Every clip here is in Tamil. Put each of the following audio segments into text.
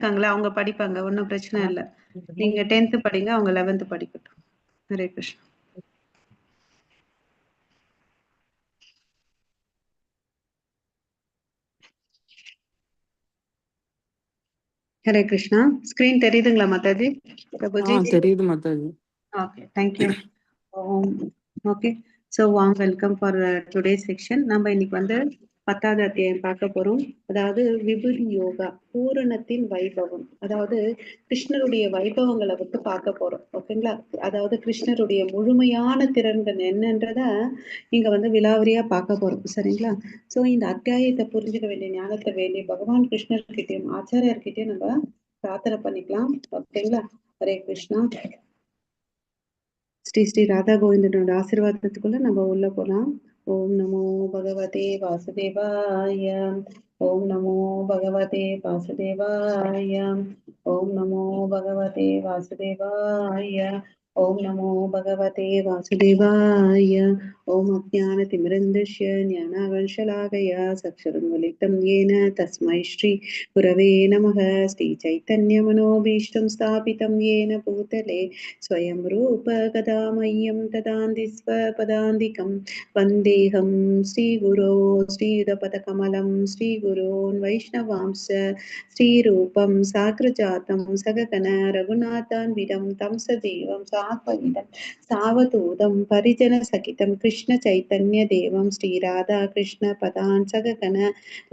இருக்காங்களா அவங்க படிப்பாங்க, ஒன்றும் பிரச்சனை இல்லை. நீங்க 10th படிங்க, அவங்க 11th படிக்கட்டும். ஹரே கிருஷ்ணா. ஹரே கிருஷ்ணா. ஸ்கிரீன் தெரியுதுங்களா மாதாஜி? பிரபுஜி தெரியுது Mataji. Okay, thank you. Okay, so warm welcome for today section. நம்ம இன்னைக்கு வந்து 10வது அத்தியாயம் பார்க்க போறோம். அதாவது விபூதி யோகா, பூரணத்தின் வைபவம். அதாவது கிருஷ்ணருடைய வைபவங்களை வந்து பார்க்க போறோம். ஓகேங்களா? அதாவது கிருஷ்ணருடைய முழுமையான திறன்கள் என்னன்றத இங்க வந்து விலாவரியா பார்க்க போறோம். சரிங்களா? ஸோ இந்த அத்தியாயத்தை புரிஞ்சுக்க வேண்டிய ஞானத்தை வேண்டிய பகவான் கிருஷ்ணர்கிட்டயும் ஆச்சாரியர்கிட்டயும் நம்ம பிரார்த்தனை பண்ணிக்கலாம். ஓகேங்களா? ஹரே கிருஷ்ணா. ஸ்ரீ ஸ்ரீ ராதா கோவிந்தனோட ஆசீர்வாதத்துக்குள்ள நம்ம உள்ள போலாம். ஓம் நமோ பகவதே வாசுதேவாய. ஓம் நமோ பகவதே வாசுதேவாய. ஓம் நமோ பகவதே வாசுதேவாய. ஓம் நமோ பகவதே வாசுதேவாய. ஓம் அஜ்ஞானதிமிரந்தஸ்ய ஞானாகர்ஷலாகயா சக்ஷரமுலிतं येन तस्मै श्री गुरवे नमः. श्री चैतन्यमनोभीष्टं स्थापितं येन भूतले स्वयं रूप कदा मह्यं ददान्ति स्वपदान्तिकं वन्देऽहं श्रीगुरो श्रीयुतपदकमलं श्रीगुरोन् वैष्णवांश्च श्रीरूपं साग्रजातं सगगण रघुनाथान्वितं तं सदेवं सात्वविदं सावधूतं परिजनसहितं कृष्णचैतन्यदेवं श्रीराधाकृष्णपदान् सगगण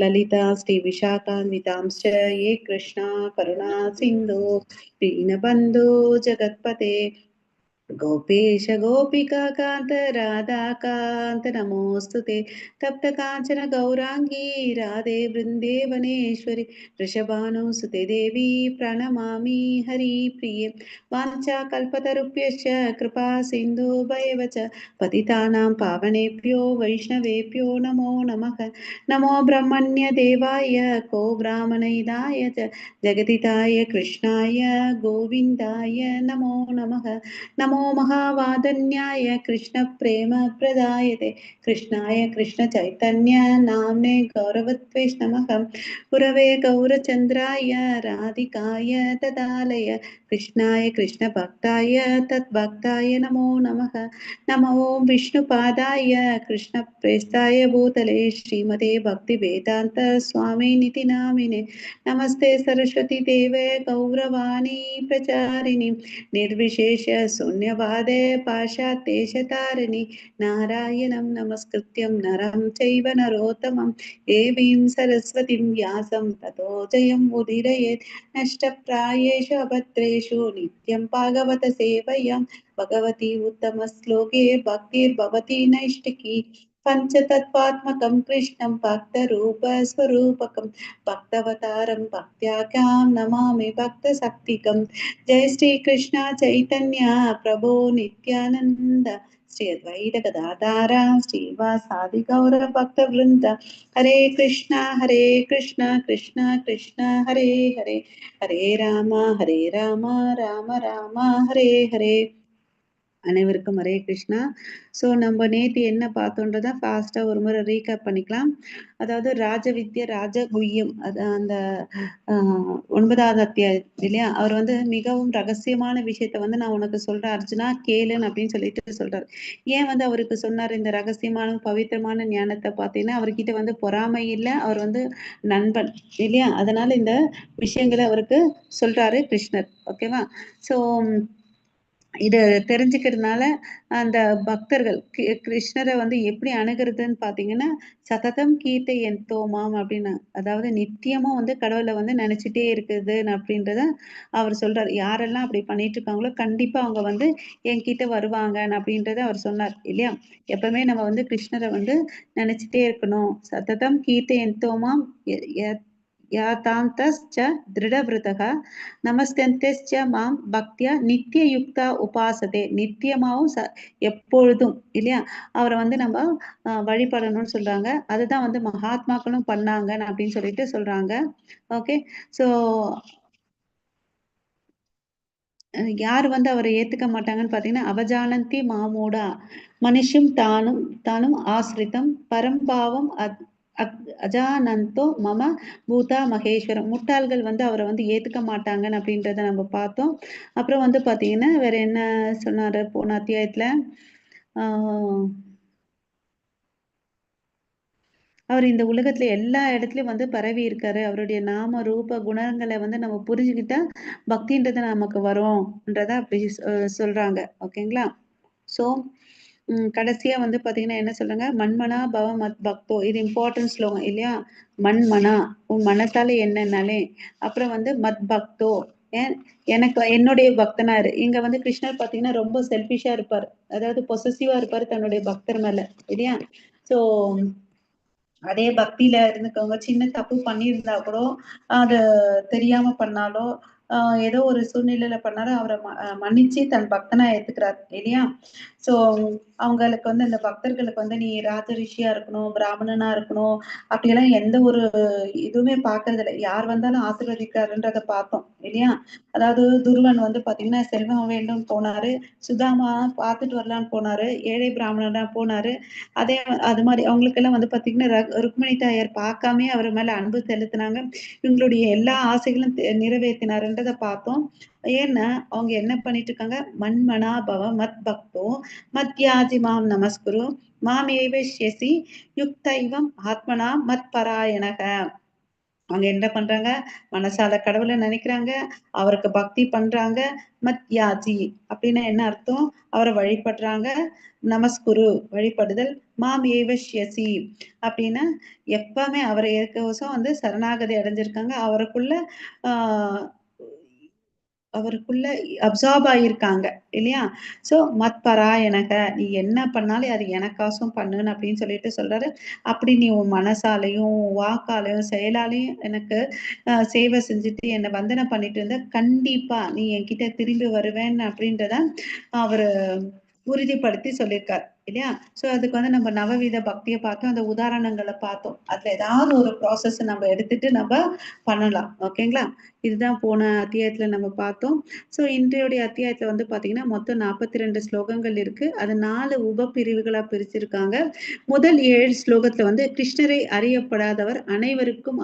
ललिता श्रीविशाखान्वितांश्च ये कृष्णा करुणा सिन्धु दीनबन्धो जगत्पते गोपेश गोपिका कांत राधा कांत नमोस्तुते तप्त कांचन गौरांगी राधे वृंदेवनेश्वरी वृषभानुसुते देवी प्रणमामि हरि प्रिये वाञ्छा कल्पतरुभ्यश्च कृपा सिन्धु भयवच पतितानां पावनेभ्यो वैष्णवेभ्यो नमो नमः। नमो ब्रह्मण्य देवाय को ब्राह्मणहिताय च जगदिताय कृष्णाय गोविन्दाय नमो नमः। नमो महावादन्याय कृष्ण प्रेम प्रदायते कृष्णाय कृष्ण चैतन्य नाम्ने गौरवत्वेष नमः। गुरवे गौरचन्द्राय राधिकाय तदालय कृष्णाय कृष्ण भक्ताय तद्भक्ताय नमो नमः। नमो विष्णुपादाय कृष्ण प्रेष्ठाय भूतले श्रीमते भक्ति वेदांत स्वामिनिति नामिने नमस्ते सरस्वती देवे गौरवाणी प्रचारिणी निर्विशेष शून्यवादे पाशातेशतारिणि नारायणं नमस्कृत्यं नरं चैव नरोत्तमं देवीं सरस्वतीं व्यासं ततो जयं उदीरयेत्। नष्टप्रायेषु अभद्रेषु नित्यं भागवत सेवयां भगवती उत्तमश्लोके भक्तिर्भवति नैष्टिकी पञ्चतत्त्वात्मकं कृष्णं भक्तरूपस्वरूपकं भक्तवतारं भक्त्याख्यां नमामि भक्तशक्तिकम्। जय श्री कृष्ण चैतन्य प्रभु नित्यानंद श्री अद्वैत गदाधारा श्रीवासादि गौर भक्त वृंद हरे कृष्णा कृष्ण कृष्ण हरे हरे हरे राम राम राम हरे हरे. அனைவருக்கும் ஹரே கிருஷ்ணா. ஸோ நம்ம நேற்று என்ன பார்த்தோன்றதை ஃபாஸ்ட்டாக ஒரு முறை ரீகேப் பண்ணிக்கலாம். அதாவது ராஜவித்ய ராஜகுஹ்யம், அது அந்த 9வது அத்தியாயம் இல்லையா? அவர் வந்து மிகவும் ரகசியமான விஷயத்த வந்து நான் உனக்கு சொல்றேன் அர்ஜுனா கேளுன்னு அப்படின்னு சொல்லிட்டு சொல்றாரு. ஏன் வந்து அவருக்கு சொன்னார் இந்த ரகசியமான பவித்திரமான ஞானத்தை? பார்த்தீங்கன்னா அவர்கிட்ட வந்து பொறாமை இல்லை, அவர் வந்து நண்பன் இல்லையா? அதனால இந்த விஷயங்களை அவருக்கு சொல்றாரு கிருஷ்ணர். ஓகேவா? ஸோ இதை தெரிஞ்சுக்கிறதுனால அந்த பக்தர்கள் கிருஷ்ணரை வந்து எப்படி அணுகிறதுன்னு பார்த்தீங்கன்னா, சததம் கீர்த்தை என் தோமாம் அப்படின்னு, அதாவது நித்தியமும் வந்து கடவுளை வந்து நினைச்சிட்டே இருக்குது அப்படின்றத அவர் சொல்றார். யாரெல்லாம் அப்படி பண்ணிட்டு இருக்காங்களோ கண்டிப்பா அவங்க வந்து என்கிட்ட வருவாங்க அப்படின்றத அவர் சொன்னார் இல்லையா? எப்பவுமே நம்ம வந்து கிருஷ்ணரை வந்து நினைச்சிட்டே இருக்கணும். சததம் கீர்த்தை என் தோமாம் யாதாந்தஸ்ச திருடவிரதः நமஸ்கந்தஸ்ச மாம் பக்தியா நித்தியயுக்தா உபாசதே. நித்தியமாவும் எப்பொழுதும் இல்லையா அவரை வந்து நம்ம வழிபடணும்னு சொல்றாங்க. அதுதான் வந்து மகாத்மாக்களும் பண்ணாங்க அப்படின்னு சொல்லிட்டு சொல்றாங்க. ஓகே, ஸோ யார் வந்து அவரை ஏத்துக்க மாட்டாங்கன்னு பார்த்தீங்கன்னா, அவஜானந்தி மாமூடா மனுஷம் தானும் ஆசிரித்தம் பரம்பாவம் அஜானந்தோ மம பூதா மகேஸ்வரம். முட்டாள்கள் வந்து அவரை வந்து ஏத்துக்க மாட்டாங்கன்னு அப்படின்றத நம்ம பார்த்தோம். அப்புறம் வந்து பாத்தீங்கன்னா வேற என்ன சொன்னாரு போன அத்தியாயத்துல? ஆஹ் அவர் இந்த உலகத்துல எல்லா இடத்துலயும் வந்து பரவி இருக்காரு. அவருடைய நாம ரூப குணங்களை வந்து நம்ம புரிஞ்சுக்கிட்டா பக்தின்றது நமக்கு வரும்ன்றத அப்படி சொல்றாங்க. ஓகேங்களா? ஸோ கடைசியா வந்து பாத்தீங்கன்னா என்ன சொல்றாங்க? மன்மனா பவ மத் பக்தோ. இது இம்பார்ட்டன்ட் ஸ்லோகம் இல்லையா? மன்மனா உன் மனசால என்னன்னாலே. அப்புறம் வந்து மத் பக்தோ எனக்கு என்னுடைய பக்தனா இரு. இங்க வந்து கிருஷ்ணர் பாத்தீங்கன்னா ரொம்ப செல்ஃபிஷா இருப்பாரு. அதாவது பொசசிவா இருப்பாரு தன்னுடைய பக்தர் மேல இல்லையா? சோ அதே பக்தியில இருந்துக்கவங்க சின்ன தப்பு பண்ணியிருந்தா கூட அது தெரியாம பண்ணாலோ ஏதோ ஒரு சூழ்நிலையில பண்ணாலும் அவரை மன்னிச்சு தன் பக்தனா ஏத்துக்கிறார் இல்லையா? சோ அவங்களுக்கு வந்து அந்த பக்தர்களுக்கு வந்து நீ ராஜ ரிஷியா இருக்கணும், பிராமணனா இருக்கணும், அப்படியெல்லாம் எந்த ஒரு இதுவுமே பாக்குறது இல்லை. யார் வந்தாலும் ஆசீர்வதிக்கிறாருன்றத பார்த்தோம் இல்லையா? அதாவது துருவன் வந்து பாத்தீங்கன்னா செல்வம் வேண்டும் போனாரு, சுதாமா பார்த்துட்டு வரலான்னு போனாரு, ஏழை பிராமணனா போனாரு. அதே அது மாதிரி அவங்களுக்கு எல்லாம் வந்து பாத்தீங்கன்னா ருக்மிணி தாயார் பார்க்காமயே அவர் மேல அன்பு செலுத்தினாங்க. இவங்களுடைய எல்லா ஆசைகளும் நிறைவேற்றினாருன்றத பார்த்தோம். ஏன்னா அவங்க என்ன பண்ணிட்டு இருக்காங்க? மன்மனா பவ மத் பக்தோ மத்யாஜி மாம் நமஸ்குரு மாம் ஏவஷ்யசி யுக்தைவம் ஆத்மனா மத் பராயணக. அவங்க என்ன பண்றாங்க? மனசால கடவுளை நினைக்கிறாங்க, அவருக்கு பக்தி பண்றாங்க. மத்யாஜி அப்படின்னா என்ன அர்த்தம்? அவரை வழிபடுறாங்க. நமஸ்குரு வழிபடுதல். மாம் ஏவஷ்யசி அப்படின்னா எப்பவுமே அவரை ஏற்கவசம் வந்து சரணாகதி அடைஞ்சிருக்காங்க. ஆஹ் அவருக்குள்ள அப்சார்ப் ஆயிருக்காங்க இல்லையா? சோ மத் பராயணக நீ என்ன பண்ணாலும் அது எனக்காசும் பண்ணுன்னு அப்படின்னு சொல்லிட்டு சொல்றாரு. அப்படி நீ உன் மனசாலையும் வாக்காலையும் செயலாலையும் எனக்கு சேவை செஞ்சுட்டு என்னை வந்தனை பண்ணிட்டு இருந்த கண்டிப்பா நீ என்கிட்ட திரும்பி வருவேன் அப்படின்றத அவரு உறுதிப்படுத்தி சொல்லியிருக்காரு இல்லையா? சோ அதுக்கு வந்து நம்ம நவவித பக்தியை பார்த்தோம், அந்த உதாரணங்களை பார்த்தோம். அதுல ஏதாவது ஒரு ப்ராசஸ் நம்ம எடுத்துட்டு நம்ம பண்ணலாம். ஓகேங்களா? இதுதான் போன அத்தியாயத்துல நம்ம பார்த்தோம். சோ இன்றைய அத்தியாயத்துல வந்து பாத்தீங்கன்னா மொத்தம் 42 ஸ்லோகங்கள் இருக்கு. அது 4 உப பிரிவுகளா பிரிச்சிருக்காங்க. முதல் 7 ஸ்லோகத்துல வந்து கிருஷ்ணரை அறியப்படாதவர் அனைவருக்கும்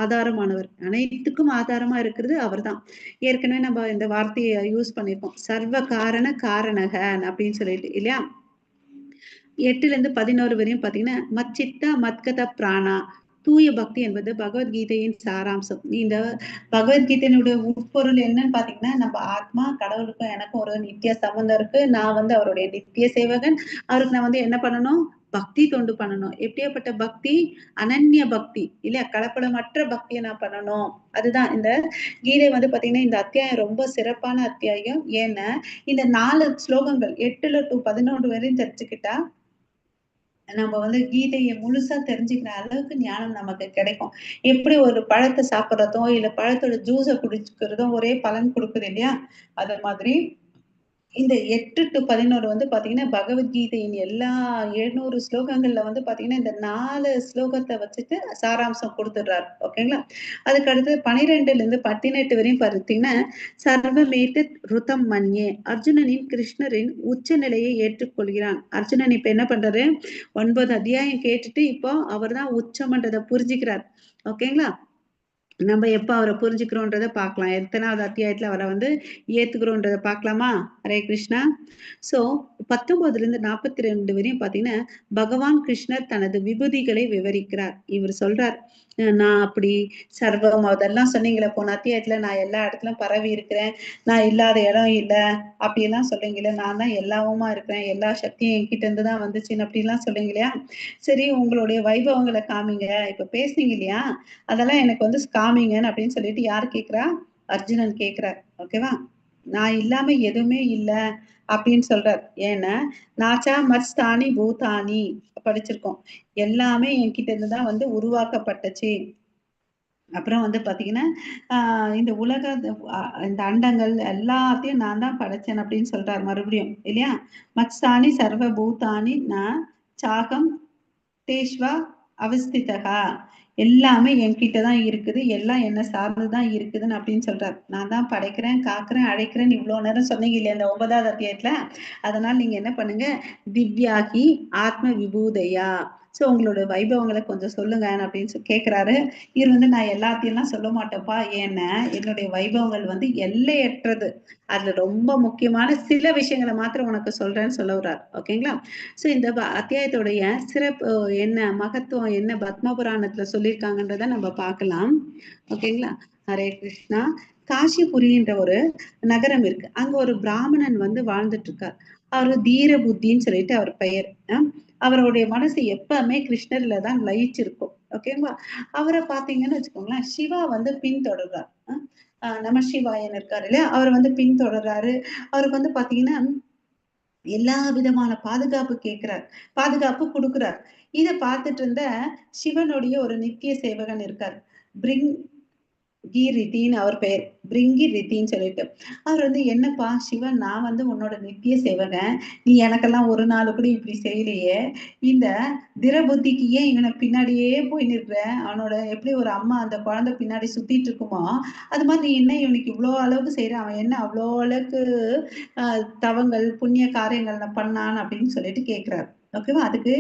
ஆதாரமானவர். அனைத்துக்கும் ஆதாரமா இருக்கிறது அவர்தான். ஏற்கனவே நம்ம இந்த வார்த்தையை யூஸ் பண்ணிருக்கோம். சர்வ காரண காரணகன் அப்படின்னு சொல்லிட்டு இல்லையா? 8ல இருந்து 11 வரையும் பாத்தீங்கன்னா மச்சித்த மத்கத பிராணா தூய பக்தி என்பது பகவத்கீதையின் சாராம்சம். இந்த பகவத்கீதையினுடைய உட்பொருள் என்னன்னு பாத்தீங்கன்னா நம்ம ஆத்மா கடவுளுக்கும் எனக்கும் ஒரு நித்திய சம்பந்தம் இருக்கு. நான் வந்து அவருடைய நித்திய சேவகன். அவருக்கு நான் வந்து என்ன பண்ணணும்? பக்தி தொண்டு பண்ணணும். எப்படியாப்பட்ட பக்தி? அனன்ய பக்தி இல்லையா? கலப்படமற்ற பக்தியை நான் பண்ணணும். அதுதான் இந்த கீதை வந்து பாத்தீங்கன்னா இந்த அத்தியாயம் ரொம்ப சிறப்பான அத்தியாயம். ஏன்னா இந்த 4 ஸ்லோகங்கள் 8ல to 11 வரையும் தெரிஞ்சுக்கிட்டா நம்ம வந்து கீதையை முழுசா தெரிஞ்சுக்கிற அளவுக்கு ஞானம் நமக்கு கிடைக்கும். எப்படி ஒரு பழத்தை சாப்பிடுறதும் இல்ல பழத்தோட ஜூஸை குடிச்சுக்கிறதும் ஒரே பலன் கொடுக்குது இல்லையா? அது மாதிரி இந்த 8 to 11 வந்து பாத்தீங்கன்னா பகவத்கீதையின் எல்லா 700 ஸ்லோகங்கள்ல வந்து பாத்தீங்கன்னா இந்த 4 ஸ்லோகத்தை வச்சுட்டு சாராம்சம் கொடுத்துடுறாரு. ஓகேங்களா? அதுக்கு அடுத்து 12ல இருந்து 18 வரையும் பாத்தீங்கன்னா சர்வமேத்து ருதம் மன்யே அர்ஜுனனின் கிருஷ்ணரின் உச்ச நிலையை ஏற்றுக்கொள்கிறான். அர்ஜுனன் இப்ப என்ன பண்றாரு? 9 அத்தியாயம் கேட்டுட்டு இப்போ அவர் தான் உச்சம்ன்றதை புரிஞ்சுக்கிறார். ஓகேங்களா? நம்ம எப்ப அவரை புரிஞ்சுக்கிறோன்றத பார்க்கலாம். எத்தனாவது அத்தியாயத்துல அவரை வந்து ஏத்துக்கிறோன்றத பார்க்கலாமா? ஹரே கிருஷ்ணா. சோ 19ல இருந்து 42 வரையும் பாத்தீங்கன்னா பகவான் கிருஷ்ணர் தனது விபூதிகளை விவரிக்கிறார். இவர் சொல்றார் நான் அப்படி சர்வம் அதெல்லாம் சொன்னீங்களே போன அத்தியாயத்துல நான் எல்லா இடத்துலயும் பரவி இருக்கிறேன், நான் இல்லாத இடம் இல்ல அப்படியெல்லாம் சொல்றீங்களே, நான் தான் எல்லாவுமா இருக்கிறேன், எல்லா சக்தியும் என்கிட்ட இருந்து தான் வந்துச்சுன்னு அப்படிலாம் சொல்றீங்க இல்லையா? சரி உங்களுடைய வைபவங்களை காமிங்க. இப்ப பேசுனீங்க இல்லையா? அதெல்லாம் எனக்கு வந்து காமிங்கன்னு அப்படின்னு சொல்லிட்டு யார் கேக்குறா? அர்ஜுனன் கேக்குறார். ஓகேவா? நான் இல்லாம எதுவுமே இல்ல அப்படின்னு சொல்றார். ஏன்னா நாச்சா மத்ஸ்தானி பூதானி படிச்சிருக்கோம். எல்லாமே என்கிட்ட இருந்து தான் வந்து உருவாக்கப்பட்டுச்சு. அப்புறம் வந்து பாத்தீங்கன்னா இந்த உலக இந்த அண்டங்கள் எல்லாத்தையும் நான் தான் படைச்சேன் அப்படின்னு சொல்றாரு மறுபடியும் இல்லையா? மத்ஸ்தானி சர்வ பூதானி நான் சாகம் தேஷ்வா அவஸ்திதகா எல்லாமே என்கிட்ட தான் இருக்குது, எல்லாம் என்ன சார்ந்துதான் இருக்குதுன்னு அப்படின்னு சொல்றாரு. நான் தான் படைக்கிறேன், காக்குறேன், அழைக்கிறேன்னு இவ்வளவு நேரம் சொன்னீங்க இல்லையா இந்த 9வது அத்தியாயத்துல? அதனால நீங்க என்ன பண்ணுங்க? திவ்யாகி ஆத்ம விபூதையா சோ உங்களோட வைபவங்களை கொஞ்சம் சொல்லுங்க அப்படின்னு கேக்குறாரு. இவர் வந்து நான் எல்லாத்தையும் சொல்ல மாட்டேன்ப்பா, ஏன்னா என்னுடைய வைபவங்கள் வந்து எல்லையற்றது, அதுல ரொம்ப முக்கியமான சில விஷயங்களை மாத்திரம் உனக்கு சொல்றேன்னு சொல்ல வர்றார். ஓகேங்களா? சோ இந்த அத்தியாயத்துடைய சிறப்பு என்ன, மகத்துவம் என்ன பத்ம புராணத்துல சொல்லியிருக்காங்கன்றத நம்ம பார்க்கலாம். ஓகேங்களா? ஹரே கிருஷ்ணா. காசிபுரின்ற ஒரு நகரம் இருக்கு. அங்க ஒரு பிராமணன் வந்து வாழ்ந்துட்டு இருக்கார். அவரு தீர புத்தின்னு சொல்லிட்டு அவர் பெயர். அவருடைய மனசு எப்பவுமே கிருஷ்ணர்ல தான் லயிச்சிருக்கும். ஓகேங்களா? அவரை பாத்தீங்கன்னு வச்சுக்கோங்களேன், சிவா வந்து பின்தொடர்றார். நம சிவாயன் இருக்காரு இல்லையா, அவர் வந்து பின்தொடர்றாரு. அவருக்கு வந்து பாத்தீங்கன்னா எல்லா விதமான பாதுகாப்பு கேட்கிறார், பாதுகாப்பு கொடுக்கிறார். இத பார்த்துட்டு இருந்த சிவனுடைய ஒரு நித்திய சேவகன் இருக்கார், பிரிங் ரித்தின்னு அவர் பெயர். பிரிங்கி ரித்தின்னு சொல்லிட்டு. அவர் வந்து என்னப்பா சிவன், நான் வந்து உன்னோட நித்திய சேவகன், நீ எனக்கெல்லாம் ஒரு நாள் கூட இப்படி செய்யலையே, இந்த திரபுத்திக்கு ஏன் இவனை பின்னாடியே போய் நிற்கிற? அவனோட எப்படி ஒரு அம்மா அந்த குழந்தை பின்னாடி சுத்திட்டு இருக்குமோ, அது மாதிரி நீ என்ன இவனுக்கு இவ்வளோ அளவுக்கு செய்யற? அவன் என்ன அவ்வளோ அளவுக்கு தவங்கள் புண்ணிய காரியங்கள் பண்ணான் அப்படின்னு சொல்லிட்டு கேட்கிறார். ஓகேவா? அதுக்கு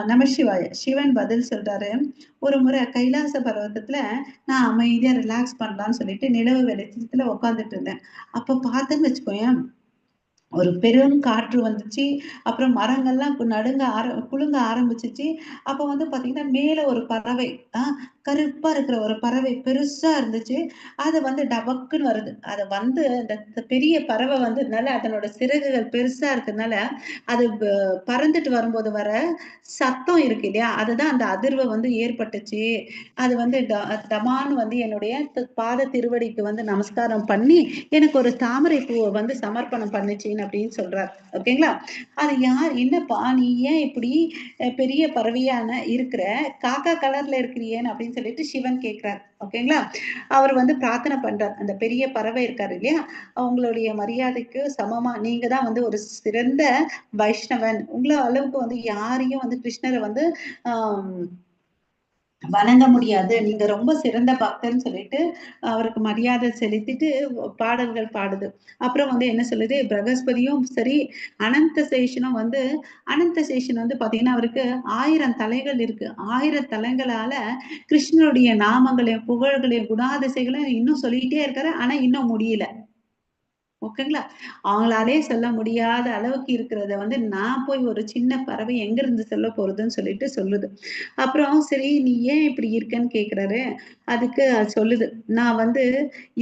நமசிவாய சிவன் பதில் சொல்றாரு. ஒரு முறை கைலாச பர்வதத்துல நான் அமைதியா ரிலாக்ஸ் பண்ணலாம்னு சொல்லிட்டு நிலவு வெளிச்சத்துல உட்காந்துட்டு இருந்தேன். அப்ப பார்த்தேன்னு வச்சுக்கோயேன், ஒரு பெரும் காற்று வந்துச்சு. அப்புறம் மரங்கள்லாம் குலுங்க ஆரம்பிச்சுச்சு. அப்ப வந்து பாத்தீங்கன்னா, மேல ஒரு பறவை, ஆ கருப்பா இருக்கிற ஒரு பறவை பெருசா இருந்துச்சு. அது வந்து டபக்குன்னு வருது. அத வந்து அந்த பெரிய பறவை வந்ததுனால, அதனோட சிறகுகள் பெருசா இருக்கிறதுனால, அது பறந்துட்டு வரும்போது வர சத்தம் இருக்கு இல்லையா? அதுதான் அந்த அதிர்வு வந்து ஏற்பட்டுச்சு. அது வந்து டமான்னு வந்து என்னுடைய பாத திருவடிக்கு வந்து நமஸ்காரம் பண்ணி, எனக்கு ஒரு தாமரை பூவை வந்து சமர்ப்பணம் பண்ணுச்சுன்னு அப்படின்னு சொல்றார். ஓகேங்களா? அது யார், என்னப்பா நீ ஏன் இப்படி பெரிய பறவையான இருக்கிற, காக்கா கலர்ல இருக்கிறியேன்னு அப்படின்னு சொல்லிட்டு சிவன் கேட்கிறார். ஓகேங்களா? அவர் வந்து பிரார்த்தனை பண்றார். அந்த பெரிய பறவை இருக்காரு இல்லையா, அவங்களுடைய மரியாதைக்கு சமமா நீங்க தான் வந்து ஒரு சிறந்த வைஷ்ணவன். உங்களை அளவுக்கு வந்து யாரையும் வந்து கிருஷ்ணரை வந்து ஆஹ் வணங்க முடியாது. நீங்க ரொம்ப சிறந்த பக்தர்ன்னு சொல்லிட்டு அவருக்கு மரியாதை செலுத்திட்டு பாடல்கள் பாடுது. அப்புறம் வந்து என்ன சொல்லுது, பிரகஸ்பதியும் சரி, அனந்த சேஷனும் வந்து அனந்த சேஷன் வந்து பாத்தீங்கன்னா அவருக்கு 1000 தலைகள் இருக்கு. 1000 தலைகளால கிருஷ்ணருடைய நாமங்களையும் புகழ்களையும் குணாதிசைகளையும் இன்னும் சொல்லிட்டே இருக்காரு. ஆனா இன்னும் முடியல. ஓகேங்களா? அவங்களாலே சொல்ல முடியாத அளவுக்கு இருக்கிறத வந்து நான் போய் ஒரு சின்ன பறவை எங்க இருந்து சொல்ல போறதுன்னு சொல்லிட்டு சொல்லுது. அப்புறம் சரி நீ ஏன் இப்படி இருக்கன்னு கேட்கிறாரு. அதுக்கு அது சொல்லுது, நான் வந்து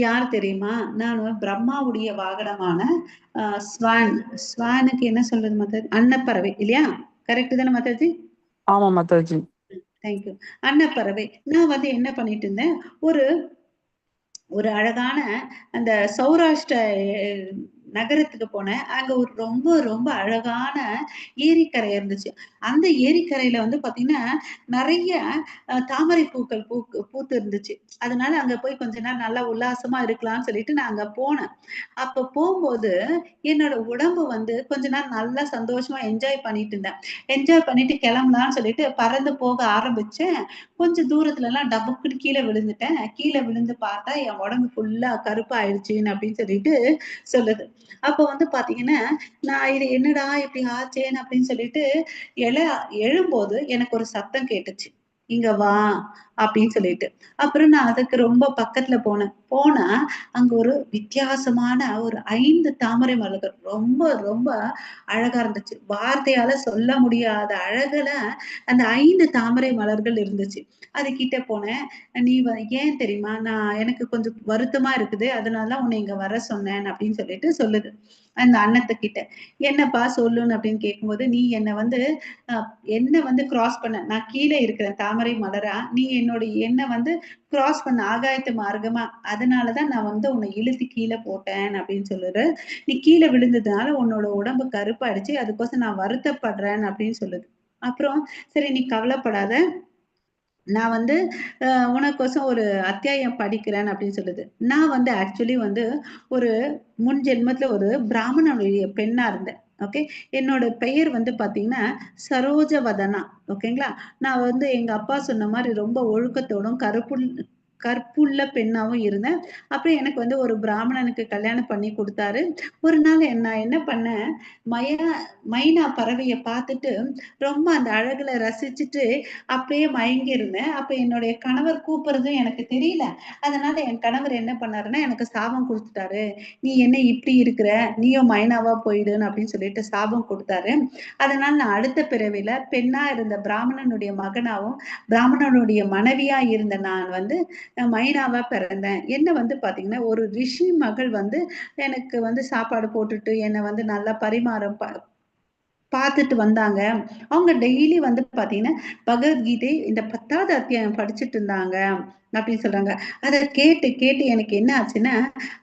யார் தெரியுமா? நான் பிரம்மாவுடைய வாகனமான ஸ்வான். ஸ்வானுக்கு என்ன சொல்றது மாதாஜி? அன்னப்பறவை இல்லையா? கரெக்ட் தானே மாதாஜி? ஆமா மாதாஜி. Thank you. அன்னப்பறவை. நான் வந்து என்ன பண்ணிட்டு இருந்தேன், ஒரு ஒரு அழகான அந்த சௌராஷ்டிர நகரத்துக்கு போனேன். அங்க ஒரு ரொம்ப ரொம்ப அழகான ஏரிக்கரை இருந்துச்சு. அந்த ஏரிக்கரையில வந்து பாத்தீங்கன்னா, நெறைய தாமரை பூக்கள் பூத்து இருந்துச்சு. அதனால அங்க போய் கொஞ்ச நேரம் நல்லா உல்லாசமா இருக்கலாம்னு சொல்லிட்டு நான் அங்க போனேன். அப்ப போம்போது என்னோட உடம்பு வந்து கொஞ்ச நேரம் நல்லா சந்தோஷமா என்ஜாய் பண்ணிட்டு இருந்தேன். என்ஜாய் பண்ணிட்டு கிளம்பலாம்னு சொல்லிட்டு பறந்து போக ஆரம்பிச்சேன். கொஞ்சம் தூரத்துலலாம் டபக்குன்னு கீழ விழுந்துட்டேன். கீழ விழுந்து பார்த்தா என் உடம்பு ஃபுல்லா கருப்பா ஆயிடுச்சுன்னு அப்படின்னு சொல்லிட்டு சொல்லுது. அப்ப வந்து பாத்தீங்கன்னா, நான் இது என்னடா இப்படி ஆச்சேன்னு அப்படின்னு சொல்லிட்டு எழ எழும்போது எனக்கு ஒரு சத்தம் கேட்டுச்சு. "இங்க வா" அப்படின்னு சொல்லிட்டு. அப்புறம் நான் அதுக்கு ரொம்ப பக்கத்துல போனேன். போனா அங்க ஒரு வித்தியாசமான ஒரு 5 தாமரை மலர்கள் ரொம்ப ரொம்ப அழகா இருந்துச்சு. வார்த்தையால சொல்ல முடியாத அழகுல அந்த 5 தாமரை மலர்கள் இருந்துச்சு. அது கிட்ட போனேன். "நீ ஏன் தெரியுமா? நான் எனக்கு கொஞ்சம் வருத்தமா இருக்குது. அதனால தான் உன்னை இங்க வர சொன்னேன்" அப்படின்னு சொல்லிட்டு சொல்லுது. அந்த அன்னத்துக்கிட்ட. "என்னப்பா சொல்லுன்னு" அப்படின்னு கேட்கும்போது, "நீ அ என்ன வந்து கிராஸ் பண்ண. நான் கீழ இருக்கிறேன் தாமரை மலரா. நீ என்ன வந்து கிராஸ் பண்ண ஆகாயத்து மார்க்கமா. அதனால தான் நான் வந்து உன்னை இழுத்து கீழ போட்டேன்" அப்படின்னு சொல்லுது. "நீ கீழ விழுந்ததுனால உன்னோட உடம்பு கருப்பாயிடுச்சு. அதுக்கோசரம் நான் வருத்தப்படுறேன்" அப்படின்னு சொல்லுது. அப்புறம் "சரி நீ கவலைப்படாத. நான் வந்து உனக்கோசம் ஒரு அத்தியாயம் படிக்கிறேன்" அப்படின்னு சொல்லுது. நான் வந்து ஆக்சுவலி வந்து ஒரு முன் ஜென்மத்துல ஒரு பிராமணனுடைய பெண்ணா இருந்தேன். ஓகே. என்னோட பெயர் வந்து பாத்தீங்கன்னா, சரோஜவதனா. ஓகேங்களா? நான் வந்து எங்க அப்பா சொன்ன மாரி ரொம்ப ஒழுக்கத்தோடும், கற்புள்ள பெண்ணாவும் இருந்தேன். அப்புறம் எனக்கு வந்து ஒரு பிராமணனுக்கு கல்யாணம் பண்ணி கொடுத்தாரு. ஒரு நாள் நான் என்ன பண்ணேன், மயா மைனா பறவைய பார்த்துட்டு ரொம்ப அந்த அழகுல ரசிச்சுட்டு அப்படியே மயங்கி இருந்தேன். அப்ப என்னுடைய கணவர் கூப்பிடுறதும் எனக்கு தெரியல. அதனால என் கணவர் என்ன பண்ணாருன்னா, எனக்கு சாபம் குடுத்துட்டாரு. "நீ என்ன இப்படி இருக்கிற? நீயும் மைனாவா போயிடுன்னு" அப்படின்னு சொல்லிட்டு சாபம் குடுத்தாரு. அதனால நான் அடுத்த பிறவில பெண்ணா இருந்த பிராமணனுடைய மகனாவும், பிராமணனுடைய மனைவியா இருந்த நான் வந்து மைனாவா பிறந்தேன். என்ன வந்து பார்த்தீங்கன்னா, ஒரு ரிஷி மகள் வந்து எனக்கு வந்து சாப்பாடு போட்டுட்டு, என்ன வந்து நல்லா பரிமாறம் பார்த்துட்டு வந்தாங்க. அவங்க டெய்லி வந்து பார்த்தீங்கன்னா, பகவத்கீதை இந்த 10வது அத்தியாயம் படிச்சுட்டு இருந்தாங்க. அப்படின்னு சொல்றாங்க. அத கேட்டு, கேட்டு எனக்கு என்ன ஆச்சுன்னா,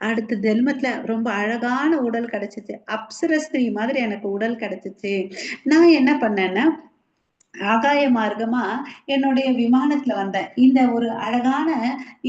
அடுத்த ஜென்மத்தில ரொம்ப அழகான உடல் கிடைச்சுச்சு. அப்சர ஸ்திரீ மாதிரி எனக்கு உடல் கிடைச்சுச்சு. நான் என்ன பண்ணேன்னா, ஆகாய மார்க்கமா என்னுடைய விமானத்துல வந்தேன். இந்த ஒரு அழகான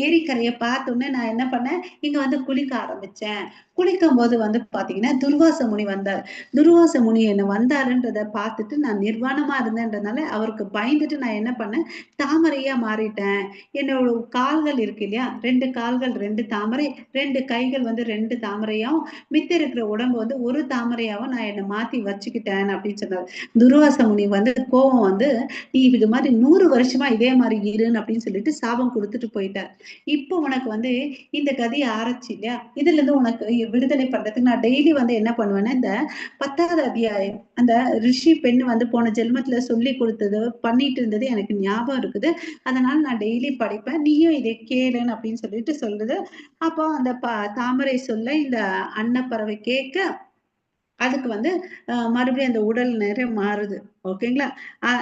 ஏரிக்கரைய பார்த்தோனே நான் என்ன பண்ணேன், இங்க வந்து குளிக்க ஆரம்பிச்சேன். குளிக்கும்போது வந்து பார்த்தீங்கன்னா, துர்வாச முனி வந்தார். துர்வாச முனி என்ன வந்தாருன்றத பார்த்துட்டு நான் நிர்வாணமா இருந்தேன்றதுனால, அவருக்கு பயந்துட்டு நான் என்ன பண்ணேன், தாமரையா மாறிட்டேன். என்னோட கால்கள் இருக்கு இல்லையா? 2 கால்கள் 2 தாமரை, 2 கைகள் வந்து 2 தாமரையாவும், மித்த இருக்கிற உடம்பு வந்து 1 தாமரையாவும் நான் என்ன மாத்தி வச்சுக்கிட்டேன் அப்படின்னு சொன்னாரு. துர்வாச முனி வந்து கோவம் வந்து, "நீ இது மாரி 100 வருஷமா இதே மாரி இருன்னு" அப்படின்னு சொல்லிட்டு சாபம் குடுத்துட்டு போயிட்டார். இப்போ உனக்கு வந்து இந்த கதி ஆரம்பிச்சு இல்லையா? இதுலருந்து உனக்கு விடுதலை பண்றதுக்கு நான் டெய்லி வந்து என்ன பண்ணுவேன்னா, இந்த 10வது அத்தியாயம் அந்த ரிஷி பெண் வந்து போன ஜென்மத்துல சொல்லிக் குடுத்தது, பண்ணிட்டு இருந்தது எனக்கு ஞாபகம் இருக்குது. அதனால நான் டெய்லி படிப்பேன். நீயும் இதை கேளுன்னு அப்படின்னு சொல்லிட்டு சொல்லுது. அப்போ அந்த தாமரை சொல்ல இந்த அன்னப்பறவை கேட்க அதுக்கு வந்து மறுபடியும் அந்த உடல் நிறம் மாறுது. ஓகேங்களா?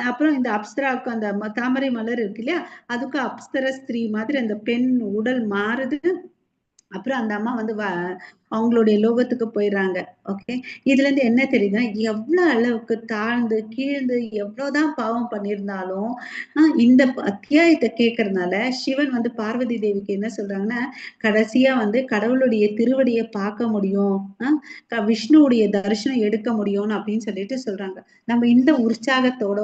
அப்புறம் இந்த அப்சராவுக்கு அந்த தாமரை மலர் இருக்கு இல்லையா? அதுக்கும் அப்சர ஸ்திரீ மாதிரி அந்த பெண் உடல் மாறுது. அப்புறம் அந்த அம்மா வந்து அவங்களுடைய லோகத்துக்கு போயிடுறாங்க. ஓகே. இதுலருந்து என்ன தெரியுதுன்னா, எவ்ளோ அளவுக்கு தாழ்ந்து, கீழ்ந்து எவ்ளோதான் பாவம் பண்ணியிருந்தாலும், இந்த அத்தியாயத்த கேட்கறதுனால சிவன் வந்து பார்வதி தேவிக்கு என்ன சொல்றாங்கன்னா, கடைசியா வந்து கடவுளுடைய திருவடிய பார்க்க முடியும். விஷ்ணுவுடைய தரிசனம் எடுக்க முடியும்னு அப்படின்னு சொல்லிட்டு சொல்றாங்க. நம்ம இந்த உற்சாகத்தோட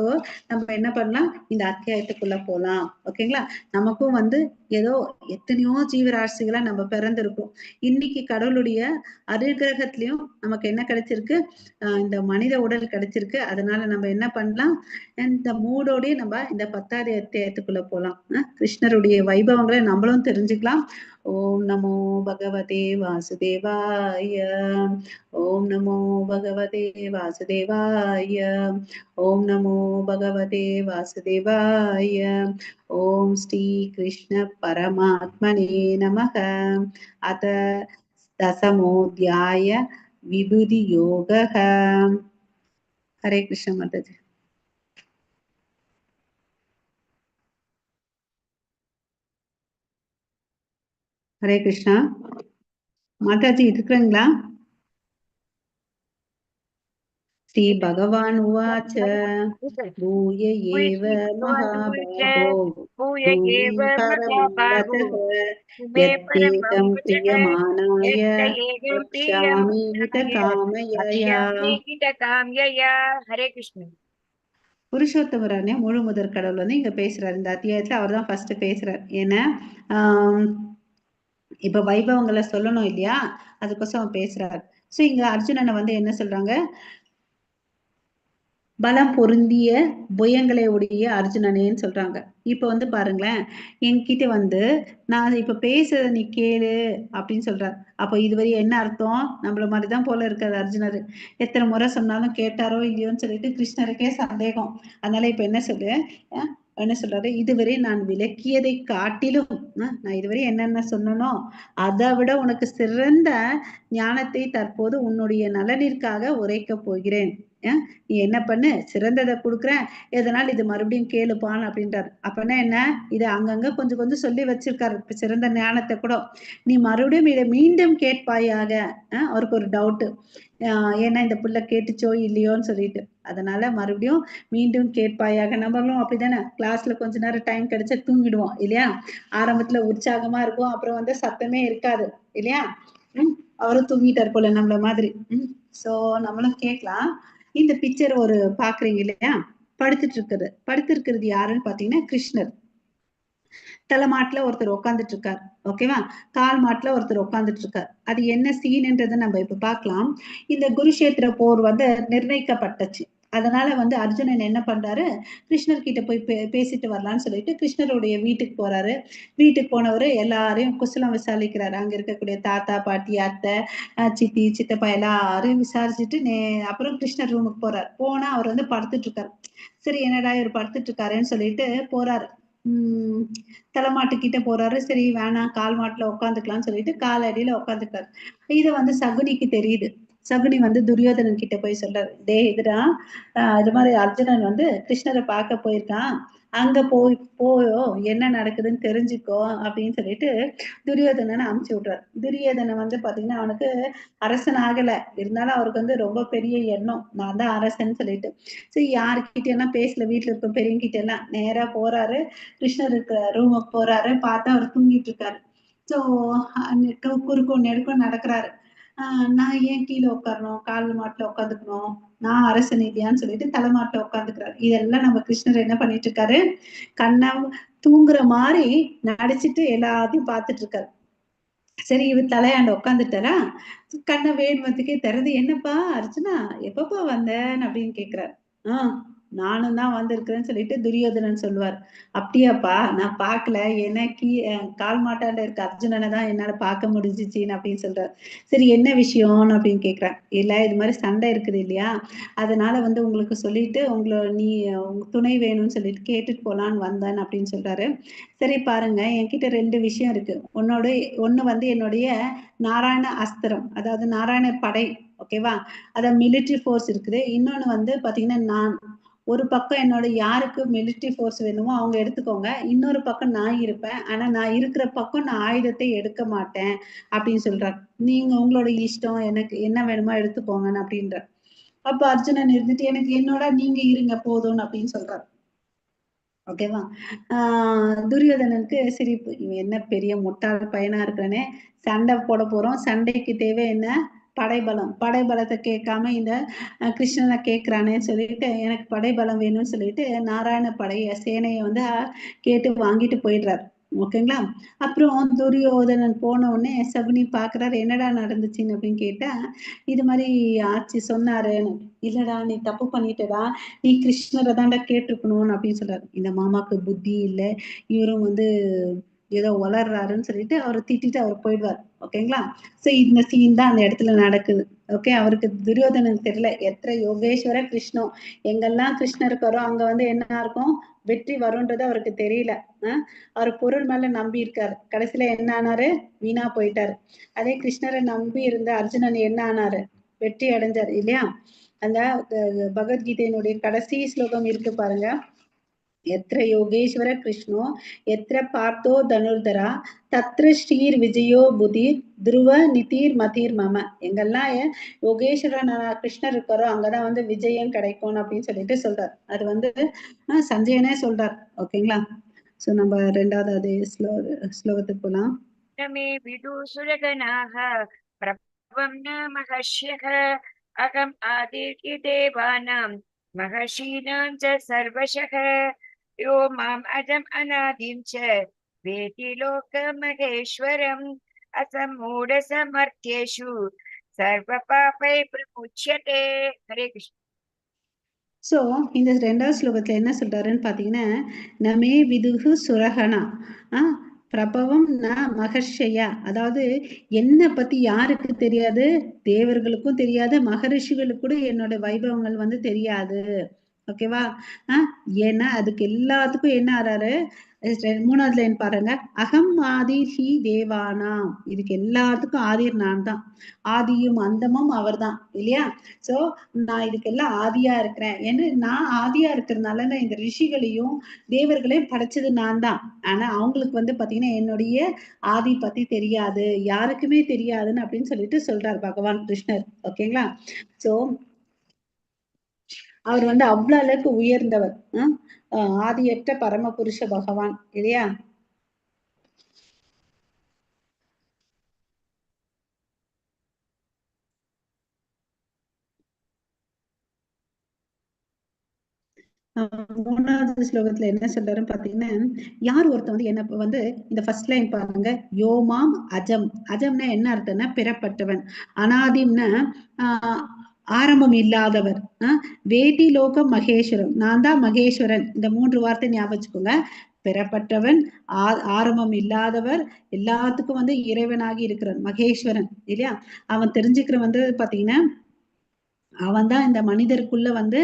நம்ம என்ன பண்ணலாம், இந்த அத்தியாயத்துக்குள்ள போலாம். ஓகேங்களா? நமக்கும் வந்து ஏதோ எத்தனையோ ஜீவராசிகளா நம்ம பிறந்திருக்கோம். இன்னைக்கு கடவுளுடைய அனுகிரகத்திலயும் நமக்கு என்ன கிடைச்சிருக்கு? இந்த மனித உடல் கிடைச்சிருக்கு. அதனால நம்ம என்ன பண்ணலாம்? இந்த மூடோடயே நம்ம இந்த 10வது அத்தியாயத்துக்குள்ள போலாம். கிருஷ்ணருடைய வைபவங்கள நம்மளும் தெரிஞ்சுக்கலாம். ஓம் நமோ பகவதே வாசுதேவாய. ஓம் நமோ பகவதே வாசுதேவாய. ஓம் நமோ பகவதே வாசுதேவாய. ஓம் ஸ்ரீ கிருஷ்ண பரமாத்மனே நமः. அத தசமோऽध्याय விபூதி யோகः. ஹரே கிருஷ்ண மாதாஜி. ஹரே கிருஷ்ணா மாதாஜி இருக்கிறீங்களா? ஸ்ரீ பகவான் உவாச்ச பூய ஏவ மகாபாஹோ பூமி பரமம் யத்யேகம் பிரியமானாய வக்ஷாமி ஹித காமயயா. ஹரே கிருஷ்ண. புருஷோத்தமரானே முழு முதற் கடவுள் வந்து இங்க பேசுறாரு. இந்த அத்தியாயத்துல அவர் தான் ஃபர்ஸ்ட் பேசுறாரு. ஏன்னா இப்ப வைபவங்களை சொல்லணும் இல்லையா? அதுக்கோசரம் பேசுறாரு. சோ இங்க அர்ஜுனனை வந்து என்ன சொல்றாங்க, பலம் பொருந்திய புயங்களை உடைய அர்ஜுனனேன்னு சொல்றாங்க. இப்ப வந்து பாருங்களேன், என்கிட்ட வந்து நான் இப்ப பேசுறத நீ கேளு அப்படின்னு சொல்றாரு. அப்ப இதுவரை என்ன அர்த்தம்? நம்மள மாதிரிதான் போல இருக்காது அர்ஜுனர். எத்தனை முறை சொன்னாலும் கேட்டாரோ இல்லையோன்னு சொல்லிட்டு கிருஷ்ணருக்கே சந்தேகம். அதனால இப்ப என்ன சொல்லு, என்ன சொல்றாரு, இதுவரை நான் விளக்கியதை காட்டிலும் நான் இதுவரை என்னென்ன சொன்னனோ அதை விட உனக்கு சிறந்த ஞானத்தை தற்போது உன்னுடைய நலனிற்காக உரைக்க போகிறேன். நீ என்ன பண்ணு, சிறந்ததை கொடுக்குறேன், எதனால் இது மறுபடியும் கேளுப்பான் அப்படின்றாரு. அப்பனா என்ன, இதை அங்கங்க கொஞ்சம் கொஞ்சம் சொல்லி வச்சிருக்காரு சிறந்த ஞானத்தை கூட. நீ மறுபடியும் இதை மீண்டும் கேட்பாயாக. அவருக்கு ஒரு டவுட்டு, ஏன்னா இந்த புள்ள கேட்டுச்சோ இல்லையோன்னு சொல்லிட்டு. அதனால மறுபடியும் மீண்டும் கேட்பாயாக. நம்மளும் அப்படித்தானே, கிளாஸ்ல கொஞ்ச நேரம் டைம் கிடைச்சா தூங்கிடுவோம் இல்லையா? ஆரம்பத்துல உற்சாகமா இருக்கும், அப்புறம் வந்து சத்தமே இருக்காது இல்லையா? அவரும் தூங்கிட்டார் போல நம்மள மாதிரி. சோ நம்மளும் கேட்கலாம். இந்த பிக்சர் ஒரு பாக்குறீங்க இல்லையா? படுத்துட்டு இருக்கிறது யாருன்னு பாத்தீங்கன்னா கிருஷ்ணர். தலைமாட்டுல ஒருத்தர் உட்காந்துட்டு இருக்காரு. ஓகேவா? கால் மாட்டுல ஒருத்தர் உட்காந்துட்டு இருக்காரு. அது என்ன சீன்ன்றதை நம்ம இப்ப பார்க்கலாம். இந்த குருஷேத்திர போர் வந்து நிர்ணயிக்கப்பட்டுச்சு. அதனால வந்து அர்ஜுனன் என்ன பண்றாரு, கிருஷ்ணர் கிட்ட போய் பேசிட்டு வரலான்னு சொல்லிட்டு கிருஷ்ணருடைய வீட்டுக்கு போறாரு. வீட்டுக்கு போனவரு எல்லாரையும் குசலம் விசாரிக்கிறாரு. அங்க இருக்கக்கூடிய தாத்தா, பாட்டி, அத்தை, சித்தி, சித்தப்பா எல்லாரையும் விசாரிச்சுட்டு அப்புறம் கிருஷ்ணர் ரூமுக்கு போறாரு. போனா அவர் வந்து படுத்துட்டு இருக்காரு. சரி, என்னடா இவர் படுத்துட்டு இருக்காருன்னு சொல்லிட்டு போறாரு. தலைமாட்டு கிட்ட போறாரு. சரி வேணாம், கால் மாட்டுல உட்காந்துக்கலாம்னு சொல்லிட்டு கால் அடியில உட்காந்துட்டாரு. இத வந்து சகுனிக்கு தெரியுது. சகுனி வந்து துரியோதனன் கிட்ட போய் சொல்றாரு, டேய் இதுடா, இது மாதிரி அர்ஜுனன் வந்து கிருஷ்ணரை பார்க்க போயிருக்கான். அங்க போயோ என்ன நடக்குதுன்னு தெரிஞ்சுக்கோ அப்படின்னு சொல்லிட்டு துரியோதனனை அமுச்சு விட்றாரு. துரியோதனன் வந்து பாத்தீங்கன்னா அவனுக்கு அரசன் ஆகல, இருந்தாலும் அவருக்கு வந்து ரொம்ப பெரிய எண்ணம், நான் தான் அரசன் சொல்லிட்டு. சரி, யாருக்கிட்ட எல்லாம் பேசல, வீட்டுல இருக்க பெரியவங்க கிட்ட எல்லாம் நேரா போறாரு. கிருஷ்ணர் இருக்கிற ரூமுக்கு போறாரு. பார்த்தா அவர் தூங்கிட்டு இருக்காரு. சோ குறுக்கும் நெடுக்கும் நடக்கிறாரு. நான் ஏன் கீழே உட்காரணும், கால் மாட்டுல உட்காந்துக்கணும், நான் அரசன் இல்லையான்னு சொல்லிட்டு தலைமாட்டுல உட்காந்துக்கிறாரு. இதெல்லாம் நம்ம கிருஷ்ணர் என்ன பண்ணிட்டு இருக்காரு, கண்ணா தூங்குற மாதிரி நடிச்சிட்டு எல்லாத்தையும் பார்த்துட்டு இருக்காரு. சரி, இவர் தலையாண்ட உட்காந்துட்டாரா, கண்ணை வேணுமத்துக்கே திறந்து, என்னப்பா அர்ஜுனா, எப்பப்பா வந்தேன்னு அப்படின்னு கேக்குறாரு. ஆஹ் நானும் தான் வந்திருக்கிறேன்னு சொல்லிட்டு துரியோதனன் சொல்லுவார். அப்படியாப்பா, நான் பார்க்கல, ஏன்னா கால் மாட்டாண்ட இருக்க அர்ஜுனனை தான் என்னால பார்க்க முடிஞ்சிச்சின்னு அப்படின்னு சொல்றாரு. சரி, என்ன விஷயம்னு அப்படின்னு கேக்குறேன். இல்ல, இது மாதிரி சண்டை இருக்குது இல்லையா, அதனால வந்து உங்களுக்கு சொல்லிட்டு உங்க துணை வேணும்னு சொல்லிட்டு கேட்டுட்டு போலான்னு வந்தேன் அப்படின்னு சொல்றாரு. சரி பாருங்க, என்கிட்ட 2 விஷயம் இருக்கு. ஒண்ணு வந்து என்னுடைய நாராயண அஸ்திரம், அதாவது நாராயண படை. ஓகேவா? அத மிலிட்டரி ஃபோர்ஸ் இருக்குது. இன்னொன்னு வந்து பாத்தீங்கன்னா, நான் ஒரு பக்கம் என்னோட யாருக்கு மிலிட்டரி ஃபோர்ஸ் வேணுமோ அவங்க எடுத்துக்கோங்க. இன்னொரு பக்கம் நான் இருப்பேன். ஆனா நான் இருக்கிற பக்கம் நான் ஆயுதத்தை எடுக்க மாட்டேன் அப்படின்னு சொல்றாரு. நீங்க உங்களோட இஷ்டம், எனக்கு என்ன வேணுமோ எடுத்துக்கோங்கன்னு அப்படின்ற. அப்ப அர்ஜுனன் இருந்துட்டு, எனக்கு என்னோட நீங்க இருங்க போதும்னு அப்படின்னு சொல்றாரு. ஓகேவா? துரியோதனனுக்கு சிரிப்பு. இவன் என்ன பெரிய முட்டாள் பையனா இருக்கிறானே, சண்டை போட போறோம். சண்டைக்கு தேவை என்ன? படைபலம். படைபலத்தை கேட்காம இந்த கிருஷ்ணனை கேட்கிறானேன்னு சொல்லிட்டு, எனக்கு படைபலம் வேணும்னு சொல்லிட்டு நாராயண சேனையை வந்து கேட்டு வாங்கிட்டு போயிடுறாரு. ஓகேங்களா? அப்புறம் துரியோதனன் போன உடனே சகுனி பாக்குறாரு, என்னடா நடந்துச்சுன்னு அப்படின்னு கேட்டா, இது மாதிரி ஆச்சு சொன்னாருன்னு. இல்லடா, நீ தப்பு பண்ணிட்டடா, நீ கிருஷ்ணரை தாண்டா கேட்டிருக்கணும்னு அப்படின்னு சொல்றாரு. இந்த மாமாக்கு புத்தி இல்லை, இவரும் வந்து ஏதோ வளர்றாருன்னு சொல்லிட்டு அவரை திட்டிட்டு அவர் போயிடுவார். ஓகேங்களா? சோ இந்த சீன் தான் அந்த இடத்துல நடக்குது. ஓகே, அவருக்கு துரியோதனனுக்கு தெரியல, எத்தனை யோகேஸ்வர கிருஷ்ணம், எங்கெல்லாம் கிருஷ்ணர் இருக்காரோ அங்க வந்து என்ன இருக்கும், வெற்றி வரும்ன்றது அவருக்கு தெரியல. அவர் பொருள் மேல நம்பி இருக்காரு. கடைசியில என்ன ஆனாரு, வீணா போயிட்டாரு. அதே கிருஷ்ணரை நம்பி இருந்த அர்ஜுனன் என்ன ஆனாரு, வெற்றி அடைஞ்சாரு இல்லையா? அந்த பகவத்கீதையினுடைய கடைசி ஸ்லோகம் இருக்கு பாருங்க, எத்திர யோகேஸ்வர கிருஷ்ணோ எத்திர பார்த்தோ தனுர்தரா தத்ர ஸ்ரீர் விஜயோ புதிர் துருவ நிதிர் மதிர் மம. எங்கெல்லாம் யோகேஸ்வரன் கிருஷ்ணர் இருக்காரோ அங்கதான் வந்து விஜயம் கிடைக்கும் அப்படின்னு சொல்லிட்டு சொல்றார். அது வந்து சஞ்சயனே சொல்றார். ஓகேங்களா? சோ நம்ம ரெண்டாவது அதே ஸ்லோகத்துக்கு போலாம். मे विदुसुरगणाः प्रभवं न महर्ष्यः अहम् आदिर्हि देवानां महर्षीणां च सर्वशः यो माम् अजम् अनादिं च वेति लोकमहेश्वरम् असम्मूढसमर्थ्येषु सर्वपापै प्रमुच्यते. हरे कृष्ण. ஸோ இந்த ரெண்டாவது ஸ்லோகத்துல என்ன சொல்றாருன்னு பாத்தீங்கன்னா, நமே விதுகு சுரகணா பிரபவம் ந மகர்ஷயா, அதாவது என்ன பத்தி யாருக்கு தெரியாது, தேவர்களுக்கும் தெரியாது, மகரிஷிகளுக்கு கூட என்னோட வைபவங்கள் வந்து தெரியாது. ஓகேவா? ஏன்னா அதுக்கு எல்லாத்துக்கும் என்ன ஆறாரு, மூணாவது லைன் பாருங்க, அகம் ஆதி ஹி தேவானாம், இதுக்கு எல்லாத்துக்கும் ஆதிர் நான் தான், ஆதியும் அந்தமும் அவர் தான் இல்லையா? சோ நான் இதுக்கெல்லாம் ஆதியா இருக்கிறேன். ஏன்னா நான் ஆதியா இருக்கிறதுனால இந்த ரிஷிகளையும் தேவர்களையும் படைச்சது நான் தான். ஆனா அவங்களுக்கு வந்து பாத்தீங்கன்னா என்னுடைய ஆதி பத்தி தெரியாது, யாருக்குமே தெரியாதுன்னு அப்படின்னு சொல்லிட்டு சொல்றாரு பகவான் கிருஷ்ணர். ஓகேங்களா? சோ அவர் வந்து அவ்வளவு அளவுக்கு உயர்ந்தவர். ஆதியற்ற பரமபுருஷ பகவான் இல்லையா? மூணாவது ஸ்லோகத்துல என்ன சொல்றாருன்னு பாத்தீங்கன்னா, யார் ஒருத்தன் வந்து என்ன வந்து இந்த ஃபர்ஸ்ட் லைன் பாருங்க, யோமாம் அஜம். அஜம்னா என்ன அர்த்தம்னா பிறப்பட்டவன். அனாதிம்னா ஆரம்பம் இல்லாதவர். வேதி லோகம் மகேஸ்வரம், நான் தான் மகேஸ்வரன். இந்த 3 வார்த்தை ஞாபகம் வச்சுக்கோங்க. பிறப்பட்டவன், ஆரம்பம் இல்லாதவர், எல்லாத்துக்கும் வந்து இறைவனாகி இருக்கிறான் மகேஸ்வரன் இல்லையா. அவன் தெரிஞ்சுக்கிற வந்து பாத்தீங்கன்னா, அவன் தான் இந்த மனிதருக்குள்ள வந்து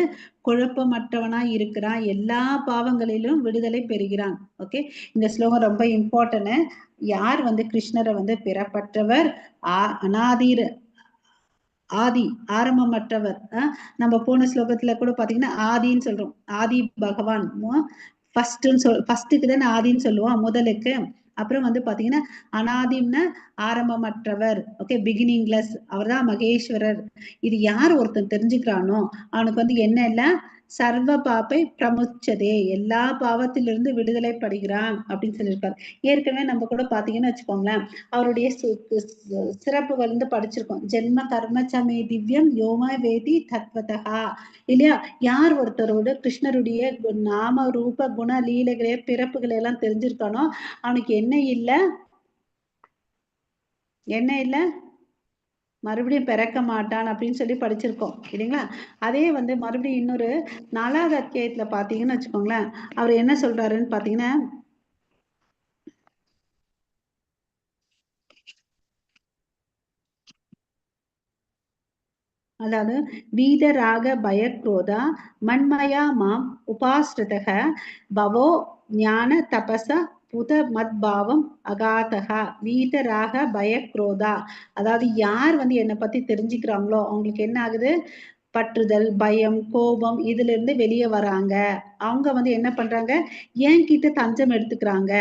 குழப்பமற்றவனா இருக்கிறான், எல்லா பாவங்களிலும் விடுதலை பெறுகிறான். ஓகே, இந்த ஸ்லோகம் ரொம்ப இம்பார்ட்டன்ட். யார் வந்து கிருஷ்ணரை வந்து பிறப்பற்றவர், அனாதீர், ஆதி ஆரம்பமற்றவர். நம்ம போன ஸ்லோகத்துல கூட பாத்தீங்கன்னா ஆதின்னு சொல்றோம், ஆதி பகவான். ஃபர்ஸ்ட்டுக்கு தானே ஆதின்னு சொல்லுவோம், முதலுக்கு. அப்புறம் வந்து பாத்தீங்கன்னா அனாதிம்னா ஆரம்பமற்றவர். ஓகே, பிகினிங்லெஸ், அவர் தான் மகேஸ்வரர். இது யார் ஒருத்தன் தெரிஞ்சுக்கிறானோ அவனுக்கு வந்து என்ன இல்ல, சர்வ பாப்பை பிரமுச்சதே, எல்லா பாவத்திலிருந்து விடுதலை படுகிறான் அப்படின்னு சொல்லியிருக்காரு. ஏற்கனவே நம்ம கூட பாத்தீங்கன்னு வச்சுக்கோங்களேன், அவருடைய சிறப்பு வந்து படிச்சிருக்கோம். ஜென்ம கர்ம சமே திவ்யம் யோமா வேதி தத்வதா இல்லையா. யார் ஒருத்தரோட கிருஷ்ணருடைய நாம ரூப குண லீலைகளே பிறப்புகளை எல்லாம் தெரிஞ்சிருக்கானோ அவனுக்கு என்ன இல்ல, என்ன இல்ல, மறுபடியும் பிறக்க மாட்டான் அப்படின்னு சொல்லி படிச்சிருக்கோம் இல்லைங்களா. அதே வந்து மறுபடியும் இன்னொரு 4வது அத்தியாயத்துல பாத்தீங்கன்னு வச்சுக்கோங்களேன், அவர் என்ன சொல்றாருன்னு பாத்தீங்கன்னா, அதாவது வீதராக பயக்ரோதா மண்மயா மாம் உபாஸ்ருதக பவோ ஞான தபச புத மத்பாவம் அகாதகா வீதராக பயக்ரோதா. அதாவது யார் வந்து என்னை பத்தி தெரிஞ்சுக்கிறாங்களோ அவங்களுக்கு என்ன ஆகுது, பற்றுதல், பயம், கோபம் இதுல இருந்து வெளியே வராங்க. அவங்க வந்து என்ன பண்றாங்க, என்கிட்ட தஞ்சம் எடுத்துக்கிறாங்க.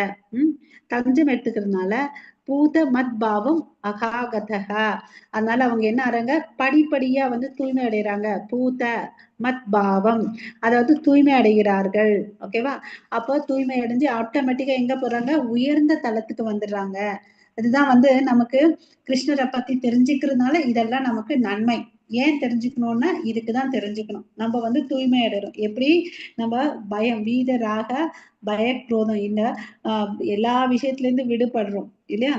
தஞ்சம் எடுத்துக்கிறதுனால பூத மத் பாவம் அகாகதக, அதனால அவங்க என்ன ஆறாங்க, படிப்படியா வந்து தூய்மை அடைகிறாங்க. பூத மத் பாவம், அதாவது தூய்மை அடைகிறார்கள். ஓகேவா. அப்போ தூய்மை அடைஞ்சு ஆட்டோமேட்டிக்கா எங்க போறாங்க, உயர்ந்த தளத்துக்கு வந்துடுறாங்க. அதுதான் வந்து நமக்கு கிருஷ்ணரை பத்தி தெரிஞ்சுக்கிறதுனால இதெல்லாம் நமக்கு நன்மை. ஏன் தெரிஞ்சுக்கணும்னா இதுக்குதான் தெரிஞ்சுக்கணும். நம்ம வந்து தூய்மை அடைறோம் எப்படி, நம்ம பயம் வீதராக பயக்ரோதம் இந்த எல்லா விஷயத்துல இருந்து விடுபடுறோம் இல்லையா.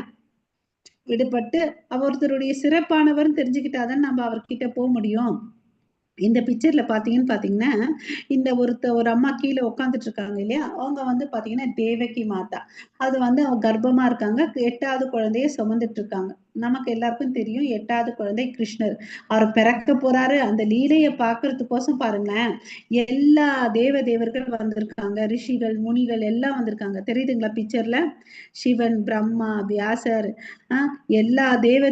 விடுபட்டு ஒருத்தருடைய சிறப்பானவர் தெரிஞ்சுக்கிட்டாதான் நம்ம அவர்கிட்ட போக முடியும். இந்த பிக்சர்ல பாத்தீங்கன்னா இந்த ஒரு அம்மா கீழே உட்காந்துட்டு இருக்காங்க இல்லையா, அவங்க வந்து பாத்தீங்கன்னா தேவகி மாதா. அது வந்து அவங்க கர்ப்பமா இருக்காங்க, 8வது குழந்தைய சுமந்துட்டு இருக்காங்க. நமக்கு எல்லாருக்கும் தெரியும் 8வது குழந்தை கிருஷ்ணர். அவர் பிறக்க போறாரு, அந்த லீலையை பாக்குறதுக்கோசம் பாருங்களேன், எல்லா தேவர்கள் வந்திருக்காங்க, ரிஷிகள் முனிகள் எல்லாம் வந்திருக்காங்க. தெரியுதுங்களா பிக்சர்ல, சிவன், பிரம்மா, வியாசர், எல்லா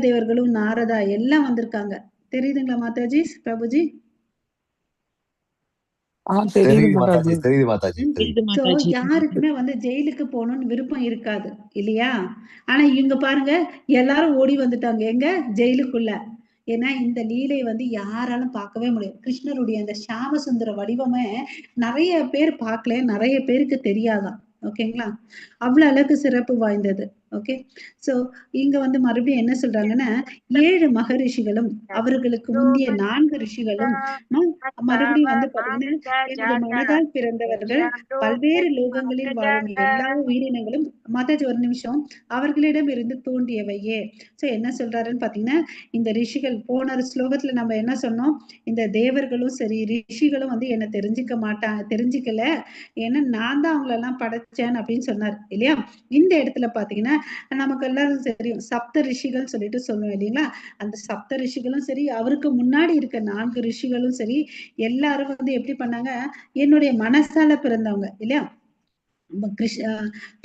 தேவர்களும், நாரதா எல்லாம் வந்திருக்காங்க. தெரியுதுங்களா மாதாஜி, பிரபுஜி? தெரியுது மாதாஜி. சோ யாருக்குமே வந்து ஜெயிலுக்கு போகணும்னு விருப்பம் இருக்காது இல்லையா. ஆனா இவங்க பாருங்க, எல்லாரும் ஓடி வந்துட்டாங்க எங்க, ஜெயிலுக்குள்ள. ஏன்னா இந்த லீலை வந்து யாராலும் பார்க்கவே முடியாது. கிருஷ்ணருடைய அந்த ஷாம சுந்தர வடிவமே நிறைய பேர் பார்க்கல, நிறைய பேருக்கு தெரியாதான். ஓகேங்களா, அவ்வளவு அளவுக்கு சிறப்பு வாய்ந்தது. ஓகே, சோ இங்க வந்து மறுபடியும் என்ன சொல்றாங்கன்னா, 7 மகரிஷிகளும் அவர்களுக்கு முந்தைய 4 ரிஷிகளும் மறுபடியும் வந்து பாத்தீங்கன்னா, எனது மனதால் பிறந்தவர்கள், பல்வேறு லோகங்களில் வாழும் எல்லா உயிரினங்களும், மாதாஜி ஒரு நிமிஷம், அவர்களிடம் இருந்து தோன்றியவையே. சோ என்ன சொல்றாருன்னு பாத்தீங்கன்னா, இந்த ரிஷிகள் போன ஸ்லோகத்துல நம்ம என்ன சொன்னோம், இந்த தேவர்களும் சரி ரிஷிகளும் வந்து என்ன தெரிஞ்சுக்கல, ஏன்னா நான் தான் அவங்கள எல்லாம் படைச்சேன் அப்படின்னு சொன்னார் இல்லையா. இந்த இடத்துல பாத்தீங்கன்னா நமக்கு எல்லாரும் தெரியும் சப்த ரிஷிகள் சொல்லிட்டு சொல்லுவோம் இல்லைங்களா. அந்த சப்த ரிஷிகளும் சரி, அவருக்கு முன்னாடி இருக்க 4 ரிஷிகளும் சரி, எல்லாரும் வந்து எப்படி பண்ணாங்க, என்னுடைய மனசால பிறந்தவங்க இல்லையா.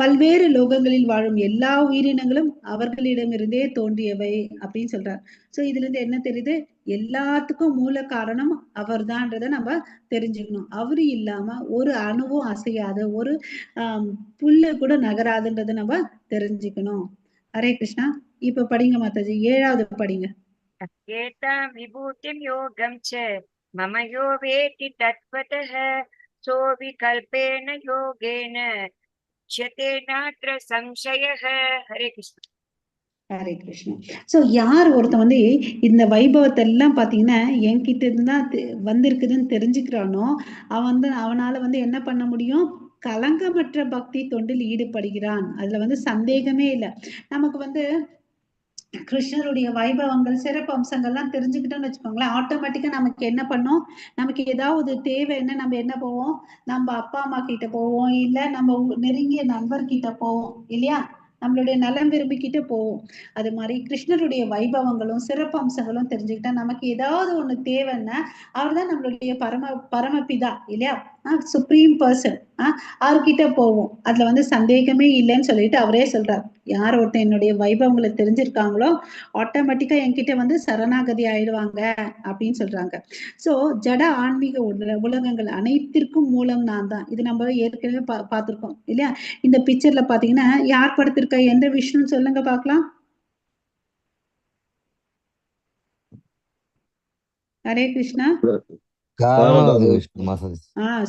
பல்வேறு லோகங்களில் வாழும் எல்லா உயிரினங்களும் அவர்களிடமிருந்தே தோன்றியவை அப்படின்னு சொல்றார். சோ இதுல இருந்து என்ன தெரியுது, எல்லாத்துக்கும் மூல காரணம் அவர்தான்றத நம்ம தெரிஞ்சுக்கணும். அவரு இல்லாம ஒரு அணுவும் அசையாது, ஒரு புல்லு கூட நகராதுன்றத நம்ம தெரிஞ்சுக்கணும். ஹரே கிருஷ்ணா. இப்ப படிங்க மாதாஜி, 7வது படிங்க. ஏதாம் விபூதிம் யோகம் ச மம யோ வேதி தத்வதः சோ விகல்பேன யோகேன உச்யதே நாத்ர சம்சயः. ஹரே கிருஷ்ணா. ஹரே கிருஷ்ணா. சோ யார் ஒருத்தன் வந்து இந்த வைபவத்தை எல்லாம் பாத்தீங்கன்னா என்கிட்ட இருந்து தான் வந்திருக்குதுன்னு தெரிஞ்சுக்கிறானோ அவனால வந்து என்ன பண்ண முடியும், கலங்கமற்ற பக்தி தொண்டில் ஈடுபடுகிறான். அதுல வந்து சந்தேகமே இல்லை. நமக்கு வந்து கிருஷ்ணருடைய வைபவங்கள் சிறப்பு அம்சங்கள்லாம் தெரிஞ்சுக்கிட்டோம்னு வச்சுக்கோங்களேன், ஆட்டோமேட்டிக்கா நமக்கு என்ன பண்ணும், நமக்கு ஏதாவது தேவை என்ன நம்ம என்ன போவோம், நம்ம அப்பா அம்மா கிட்ட போவோம், இல்ல நம்ம நெருங்கிய நண்பர்கிட்ட போவோம் இல்லையா, நம்மளுடைய நலம் விரும்பிக்கிட்ட போவோம். அது மாதிரி கிருஷ்ணருடைய வைபவங்களும் சிறப்பு அம்சங்களும் தெரிஞ்சுக்கிட்டா நமக்கு ஏதாவது ஒண்ணு தேவைன்னா அவர் தான் நம்மளுடைய பரமபிதா இல்லையா, சுப்ரீம் பர்சன், அவர்கிட்ட போவோம். அதுல வந்து சந்தேகமே இல்லைன்னு சொல்லிட்டு அவரே சொல்றார், யார் ஒருத்தன் என்னுடைய வைபவங்களை தெரிஞ்சிருக்காங்களோ ஆட்டோமேட்டிக்கா என்கிட்ட வந்து சரணாகதி ஆயிடுவாங்க அப்படின்னு சொல்றாங்க. சோ ஜட ஆன்மீக உலகங்கள் அனைத்திற்கும் மூலம் நான் தான். இது நம்ம ஏற்கனவே பார்த்திருக்கோம் இல்லையா. இந்த பிக்சர்ல பாத்தீங்கன்னா யார் படுத்திருக்கா, எந்த விஷ்ணுன்னு சொல்லுங்க பாக்கலாம். Hare Krishna.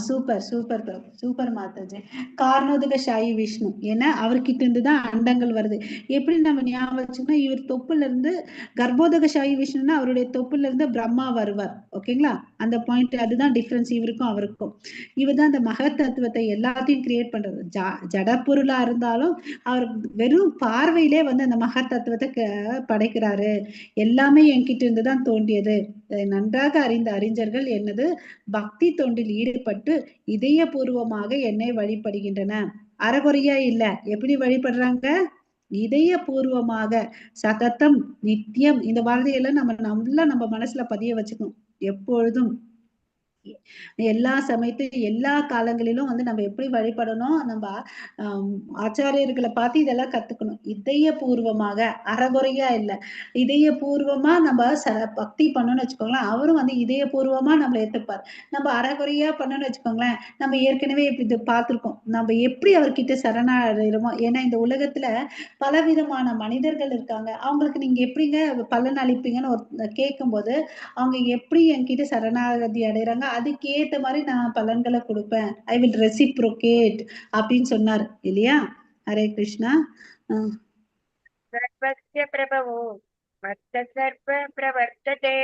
Super super super மாதாஜி. காரணோதகசாயி விஷ்ணு. ஏன்னா அவர்கிட்ட இருந்துதான் அண்டங்கள் வருது. எப்படி நம்ம ஞாபகம் வச்சுக்கணும், இவர் தொப்புல இருந்து கர்ப்போதகசாயி விஷ்ணுன்னா அவருடைய தொப்புல இருந்து பிரம்மா வருவார். ஓகேங்களா, அந்த பாயிண்ட் அதுதான் டிஃபரன்ஸ் இவருக்கும் அவருக்கும். இவர் தான் அந்த மகத் தத்துவத்தை எல்லாத்தையும் கிரியேட் பண்றது. ஜட பொருளா இருந்தாலும் அவர் வெறும் பார்வையிலே வந்து அந்த மகத் தத்துவத்தை படைக்கிறாரு. எல்லாமே என்கிட்ட இருந்துதான் தோன்றியது. நன்றாக அறிந்த அறிஞர்கள் என்னது பக்தி தொண்டில் ஈடுபட்டு இதயபூர்வமாக என்னை வழிபடுகின்றன. அறகுறையா இல்ல, எப்படி வழிபடுறாங்க, இதயபூர்வமாக, சததம், நித்தியம். இந்த வார்த்தையெல்லாம் நம்ம மனசுல பதிய வச்சுக்கணும் எப்பொழுதும். எல்லா சமயத்திலும் எல்லா காலங்களிலும் வந்து நம்ம எப்படி வழிபடணும், நம்ம ஆச்சாரியர்களை பார்த்து இதெல்லாம் கத்துக்கணும். இதயபூர்வமாக, அறகுறையா இல்லை, இதயபூர்வமா நம்ம பக்தி பண்ணணும்னு வச்சுக்கோங்களேன், அவரும் வந்து இதயபூர்வமா நம்மளை ஏத்துப்பார். நம்ம அறகுறையா பண்ணணும்னு வச்சுக்கோங்களேன், நம்ம ஏற்கனவே இது பார்த்திருக்கோம், நம்ம எப்படி அவர்கிட்ட சரணாயிடுமோ. ஏன்னா இந்த உலகத்துல பலவிதமான மனிதர்கள் இருக்காங்க, அவங்களுக்கு நீங்க எப்படிங்க பலன் அளிப்பீங்கன்னு கேட்கும் போது அவங்க எப்படி என்கிட்ட சரணாகதி அடைறாங்க, அதுக்கேத்த மாதிரி நான் பலன்களை கொடுப்பேன். ஐ வில் ரெசிப்ரோகேட் அப்படின்னு சொன்னார் இல்லையா. ஹரே கிருஷ்ணா. சர்வஸ்ய பிரபவோ மத்த சர்வ பிரவர்த்ததே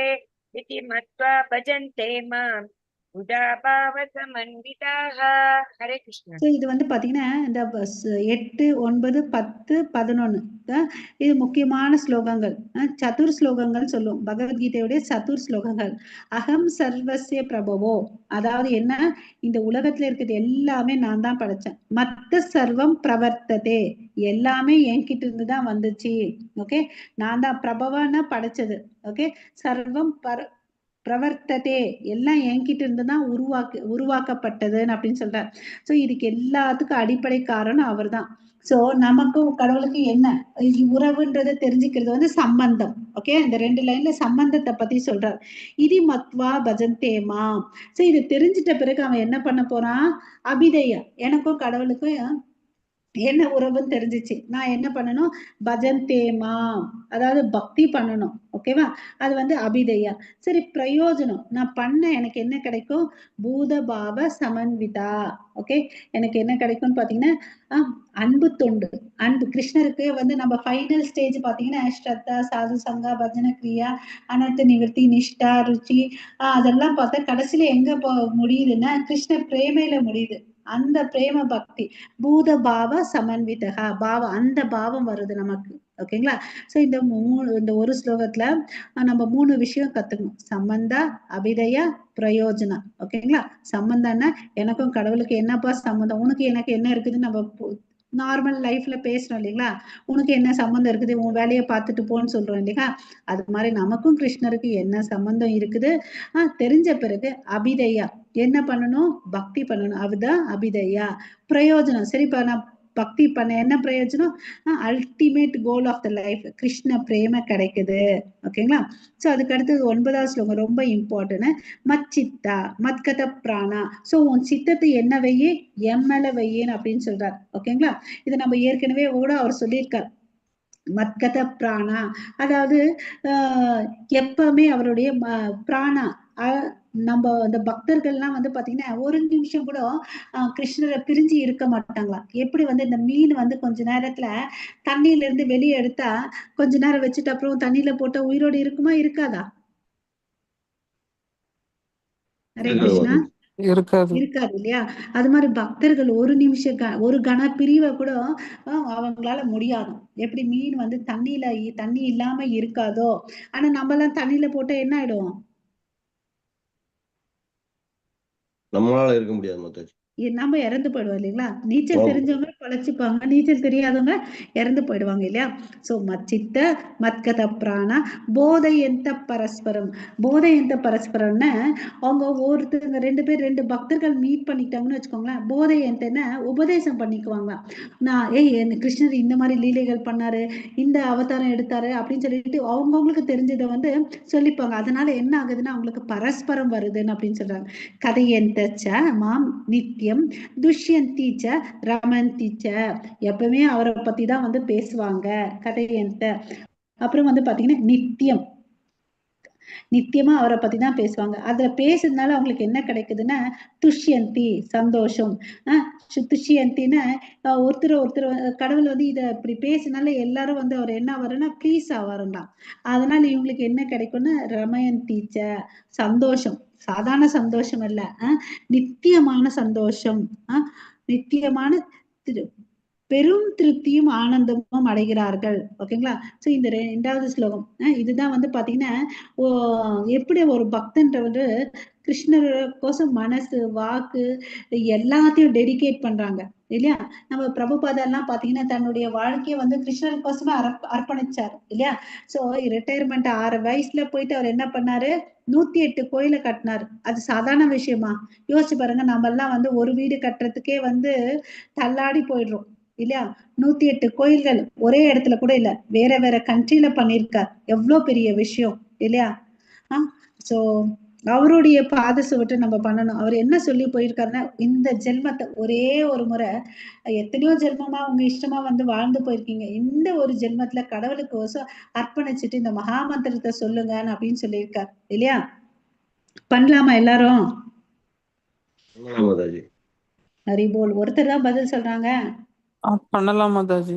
இதி மத்வா பஜந்தே மாம் உதாபாவ சமன்விதாக. ஹரே கிருஷ்ணா. இது வந்து பாத்தீங்கன்னா இந்த 8, 9, 10, 11 இது முக்கியமான ஸ்லோகங்கள், சதுர் ஸ்லோகங்கள் சொல்லும். பகவத்கீதையுடைய சதுர் ஸ்லோகங்கள். அகம் சர்வசிய பிரபவோ, அதாவது என்ன, இந்த உலகத்துல இருக்கிறது எல்லாமே நான் தான் படைச்சேன். மத்த சர்வம் பிரவர்த்ததே, எல்லாமே என்கிட்ட இருந்து தான் வந்துச்சு. ஓகே, நான் தான் பிரபவன்னா படைச்சது. ஓகே, சர்வம் பிரவர்த்ததே, எல்லாம் என்கிட்ட இருந்து தான் உருவாக்கப்பட்டதுன்னு அப்படின்னு சொல்றார். சோ இதுக்கு எல்லாத்துக்கும் அடிப்படை காரணம் அவர் தான். சோ நமக்கும் கடவுளுக்கு என்ன உறவுன்றதை தெரிஞ்சுக்கிறது வந்து சம்பந்தம். ஓகே, இந்த 2 லைன்ல சம்பந்தத்தை பத்தி சொல்றார். இதி மத்வா பஜந்தேமா. சோ இது தெரிஞ்சிட்ட பிறகு அவன் என்ன பண்ண போறான், அபிதயா, எனக்கும் கடவுளுக்கும் என்ன உறவுன்னு தெரிஞ்சிச்சு, நான் என்ன பண்ணணும், பஜந்தேமா, அதாவது பக்தி பண்ணணும். ஓகேவா, அது வந்து அபிதயா. சரி, பிரயோஜனம் நான் பண்ண எனக்கு என்ன கிடைக்கும், பூதபாவ சமன்விதா. ஓகே, எனக்கு என்ன கிடைக்கும்னு பாத்தீங்கன்னா அன்பு தொண்டு. அன்பு கிருஷ்ணருக்கு வந்து நம்ம ஃபைனல் ஸ்டேஜ் பாத்தீங்கன்னா ஸ்ரத்தா, சாது சங்கா, பஜன கிரியா, அனர்த்த நிவர்த்தி, நிஷ்டா, ருச்சி, அதெல்லாம் பார்த்தா கடைசியில எங்க முடியுதுன்னா கிருஷ்ண பிரேமையில முடியுது. அந்த பிரேம பக்தி பூத பாவ சமன்விதகா, பாவம், அந்த பாவம் வருது நமக்கு. ஓகேங்களா. சோ இந்த ஒரு ஸ்லோகத்துல நம்ம 3 விஷயம் கத்துக்கணும். சம்பந்தா, அபிதயா, பிரயோஜனம். ஓகேங்களா. சம்பந்தம்னா எனக்கும் கடவுளுக்கு என்னப்பா சம்பந்தம், உனக்கு எனக்கு என்ன இருக்குதுன்னு நம்ம நார்மல் லைஃப்ல பேசுறோம் இல்லைங்களா. உனக்கு என்ன சம்பந்தம் இருக்குது, உன் வேலையை பார்த்துட்டு போன்னு சொல்றோம் இல்லைங்களா. அது மாதிரி நமக்கும் கிருஷ்ணருக்கு என்ன சம்பந்தம் இருக்குது தெரிஞ்ச பிறகு அபிதயா, என்ன பண்ணணும், பக்தி பண்ணணும். அதுதான் அபிதயா. பிரயோஜனம், சரிப்பா நான் பக்தி பண்ண என்ன பிரயோஜனம், ultimate goal of the life Krishna பிரேம கிடைக்குது. ஓகேங்களா. சோ அதுக்கு அடுத்தது 9வது ஸ்லோகம் ரொம்ப இம்பார்ட்டன்ட். மச்சித்தா மத்கத பிராணா. சோ உன் சித்தத்தை என்ன வையே, எம்மேல வையேன்னு அப்படின்னு சொல்றாரு. ஓகேங்களா. இது நம்ம ஏற்கனவே கூட அவர் சொல்லியிருக்கார். மத்கத பிராணா, அதாவது எப்பவுமே அவருடைய பிராணா, நம்ம அந்த பக்தர்கள்லாம் வந்து பாத்தீங்கன்னா ஒரு நிமிஷம் கூட கிருஷ்ணரை பிரிஞ்சு இருக்க மாட்டாங்களாம். எப்படி வந்து இந்த மீன் வந்து கொஞ்ச நேரத்துல தண்ணியில இருந்து வெளியே எடுத்தா கொஞ்ச நேரம் வச்சுட்டு அப்புறம் தண்ணியில போட்டா உயிரோடு இருக்குமா இருக்காதா? ஹரே கிருஷ்ணா. இருக்காது. இருக்காது இல்லையா? அது மாதிரி பக்தர்கள் ஒரு நிமிஷம் ஒரு கண பிரிவை கூட அவங்களால முடியாது. எப்படி மீன் வந்து தண்ணி இல்லாம இருக்காதோ, ஆனா நம்ம எல்லாம் தண்ணியில போட்டா என்ன ஆயிடும்? நம்மளால இருக்க முடியாது மாதாஜி. நம்ம இறந்து போயிடுவோம் இல்லைங்களா? நீச்சல் தெரிஞ்சவங்க பொழைச்சுப்பாங்க, நீச்சல் தெரியாதவங்க இறந்து போயிடுவாங்க இல்லையா? சோ மச்சித்த மத்கத பிராண போதை எந்த பரஸ்பரம். போதை எந்த பரஸ்பரம்னு அவங்க ஒருத்தருங்க 2 பேர் 2 பக்தர்கள் மீட் பண்ணிக்கிட்டாங்கன்னு வச்சுக்கோங்களேன். போதை எந்தன்னு உபதேசம் பண்ணிக்குவாங்க. நான் கிருஷ்ணர் இந்த மாதிரி லீலைகள் பண்ணாரு, இந்த அவதாரம் எடுத்தாரு அப்படின்னு சொல்லிட்டு அவங்கவுங்களுக்கு தெரிஞ்சதை வந்து சொல்லிப்பாங்க. அதனால என்ன ஆகுதுன்னா அவங்களுக்கு பரஸ்பரம் வருதுன்னு அப்படின்னு சொல்றாங்க. கதையந்தச்ச மாம் நித்தியம் துஷ்யந்திச்ச ரமந்திச்ச, எப்பவுமே அவரை பத்தி தான் வந்து பேசுவாங்க. கதையந்த அப்புறம் வந்து பாத்தீங்கன்னா நித்தியமா அவரை பத்தி தான் பேசுவாங்க. அதுல பேசுறதுனால அவங்களுக்கு என்ன கிடைக்குதுன்னா துஷ்யந்தி, சந்தோஷம். துஷ்யந்தின்னா ஒருத்தர் கடவுள் வந்து இத இப்படி பேசுனால எல்லாரும் வந்து அவர் என்ன ஆவாருன்னா ப்ளீஸ் ஆவாருன்னா, அதனால இவங்களுக்கு என்ன கிடைக்கும்னா ரமயந்தீச்ச, சந்தோஷம். சாதாரண சந்தோஷம் இல்ல, நித்தியமான சந்தோஷம். நித்தியமான பெரும் திருப்தியும் ஆனந்தமும் அடைகிறார்கள். ஓகேங்களா? சோ இந்த 2வது ஸ்லோகம் இதுதான் வந்து பாத்தீங்கன்னா எப்படி ஒரு பக்தன்றவர் கிருஷ்ணர் கோசம் மனசு, வாக்கு எல்லாத்தையும் டெடிகேட் பண்றாங்க இல்லையா? நம்ம பிரபுபாதெல்லாம் பாத்தீங்கன்னா தன்னுடைய வாழ்க்கையை வந்து கிருஷ்ணருக்கோசமே அர்ப்பணிச்சார் இல்லையா? சோ ரிட்டையர்மெண்ட் 6 வயசுல போயிட்டு அவர் என்ன பண்ணாரு? 108 கோயிலை கட்டினார். அது சாதாரண விஷயமா? யோசிச்சு பாருங்க. நம்ம எல்லாம் வந்து ஒரு வீடு கட்டுறதுக்கே வந்து தள்ளாடி போயிடுறோம் இல்லையா? 108 கோயில்கள் ஒரே இடத்துல கூட இல்ல, வேற வேற கண்ட்ரில பண்ணிருக்கார். எவ்வளவு பெரிய விஷயம் இல்லையா? சோ அவருடைய பாத சுவட்டு நம்ம பண்ணணும். அவர் என்ன சொல்லி போயிருக்காருன்னா, இந்த ஜென்மத்தை ஒரே ஒரு முறை, எத்தனையோ ஜென்மமா உங்க இஷ்டமா வந்து வாழ்ந்து போயிருக்கீங்க, இந்த ஒரு ஜென்மத்துல கடவுளுக்கு அர்ப்பணிச்சுட்டு இந்த மகாமந்திரத்தை சொல்லுங்கன்னு அப்படின்னு சொல்லியிருக்கார் இல்லையா? பண்ணலாமா எல்லாரும்? ஹரிபோல். ஒருத்தர் தான் பதில் சொல்றாங்க. பண்ணலாம் மாதாஜி.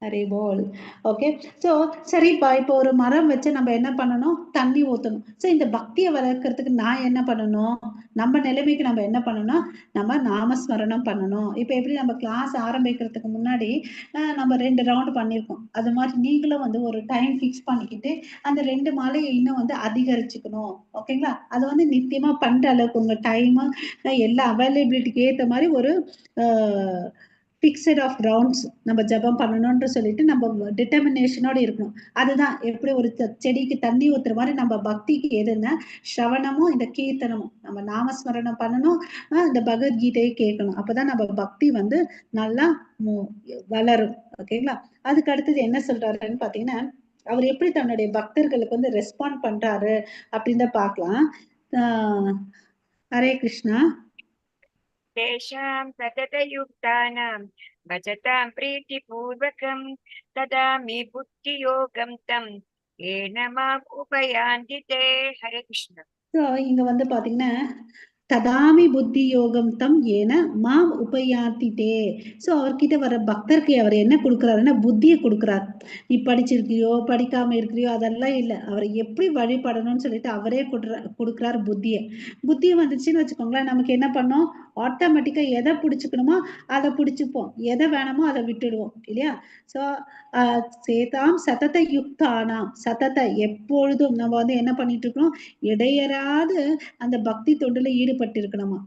ஹரிபோல். ஓகே. சோ சரிப்பா, இப்போ ஒரு மரம் வச்சு நம்ம என்ன பண்ணணும்? தண்ணி ஊத்தணும். சோ இந்த பக்தியை வளர்க்கறதுக்கு நான் என்ன பண்ணணும்? நம்ம நிலைமைக்கு நம்ம என்ன பண்ணணும்? நம்ம நாமஸ்மரணம் பண்ணணும். இப்ப எப்படி நம்ம கிளாஸ் ஆரம்பிக்கிறதுக்கு முன்னாடி நம்ம 2 ரவுண்ட் பண்ணிருக்கோம். அது மாதிரி நீங்களும் வந்து ஒரு டைம் பிக்ஸ் பண்ணிக்கிட்டு அந்த 2 மாலையை இன்னும் வந்து அதிகரிச்சுக்கணும். ஓகேங்களா? அது வந்து நித்தியமா பண்ற அளவுக்கு உங்க டைம் எல்லா அவைலபிலிட்டிக்கு ஏத்த மாதிரி ஒரு பிக்சட் ஆஃப் ரவுண்ட்ஸ் நம்ம ஜபம் பண்ணணும்னு சொல்லிட்டு நம்ம டிட்டர்மினேஷனோட இருக்கணும். அதுதான் எப்படி ஒரு செடிக்கு தண்ணி ஊத்துற மாதிரி நம்ம பக்திக்கு எதுன்னா ஸ்ரவணமும் இந்த கீர்த்தனமும் நம்ம நாமஸ்மரணம் பண்ணணும், இந்த பகவத்கீதையை கேட்கணும். அப்பதான் நம்ம பக்தி வந்து நல்லா வளரும். ஓகேங்களா? அதுக்கு அடுத்தது என்ன சொல்றாருன்னு பாத்தீங்கன்னா, அவர் எப்படி தன்னுடைய பக்தர்களுக்கு வந்து ரெஸ்பாண்ட் பண்றாரு அப்படின்னு பார்க்கலாம். ஹரே கிருஷ்ணா. तेषां सततयुक्तानां भजतां प्रीतिपूर्वकं ददामि बुद्धियोगं तं येन माम् उपयान्ति ते. हरे कृष्ण. இங்க வந்து பாத்தீங்கன்னா ததாமி புத்தி யோகம் தம் ஏன மாம் உபயாத்திட்டே. சோ அவர்கிட்ட வர பக்தருக்கு அவர் என்ன கொடுக்குறாருன்னா புத்தியை கொடுக்குறாரு. நீ படிச்சிருக்கியோ படிக்காம இருக்கிறியோ அதெல்லாம் இல்லை, அவரை எப்படி வழிபடணும்னு சொல்லிட்டு அவரே கொடுக்குறாரு புத்தியை வந்துச்சுன்னு வச்சுக்கோங்களேன். நமக்கு என்ன பண்ணோம்? ஆட்டோமேட்டிக்கா எதை பிடிச்சுக்கணுமோ அதை பிடிச்சுப்போம், எதை வேணாமோ அதை விட்டுடுவோம் இல்லையா? சோ சேதாம் சதத யுக்தானாம், சதத எப்பொழுதும் நம்ம வந்து என்ன பண்ணிட்டு இருக்கோம்? இடையறாது அந்த பக்தி தொண்டுல ஈடுபட்டு இருக்கணுமா?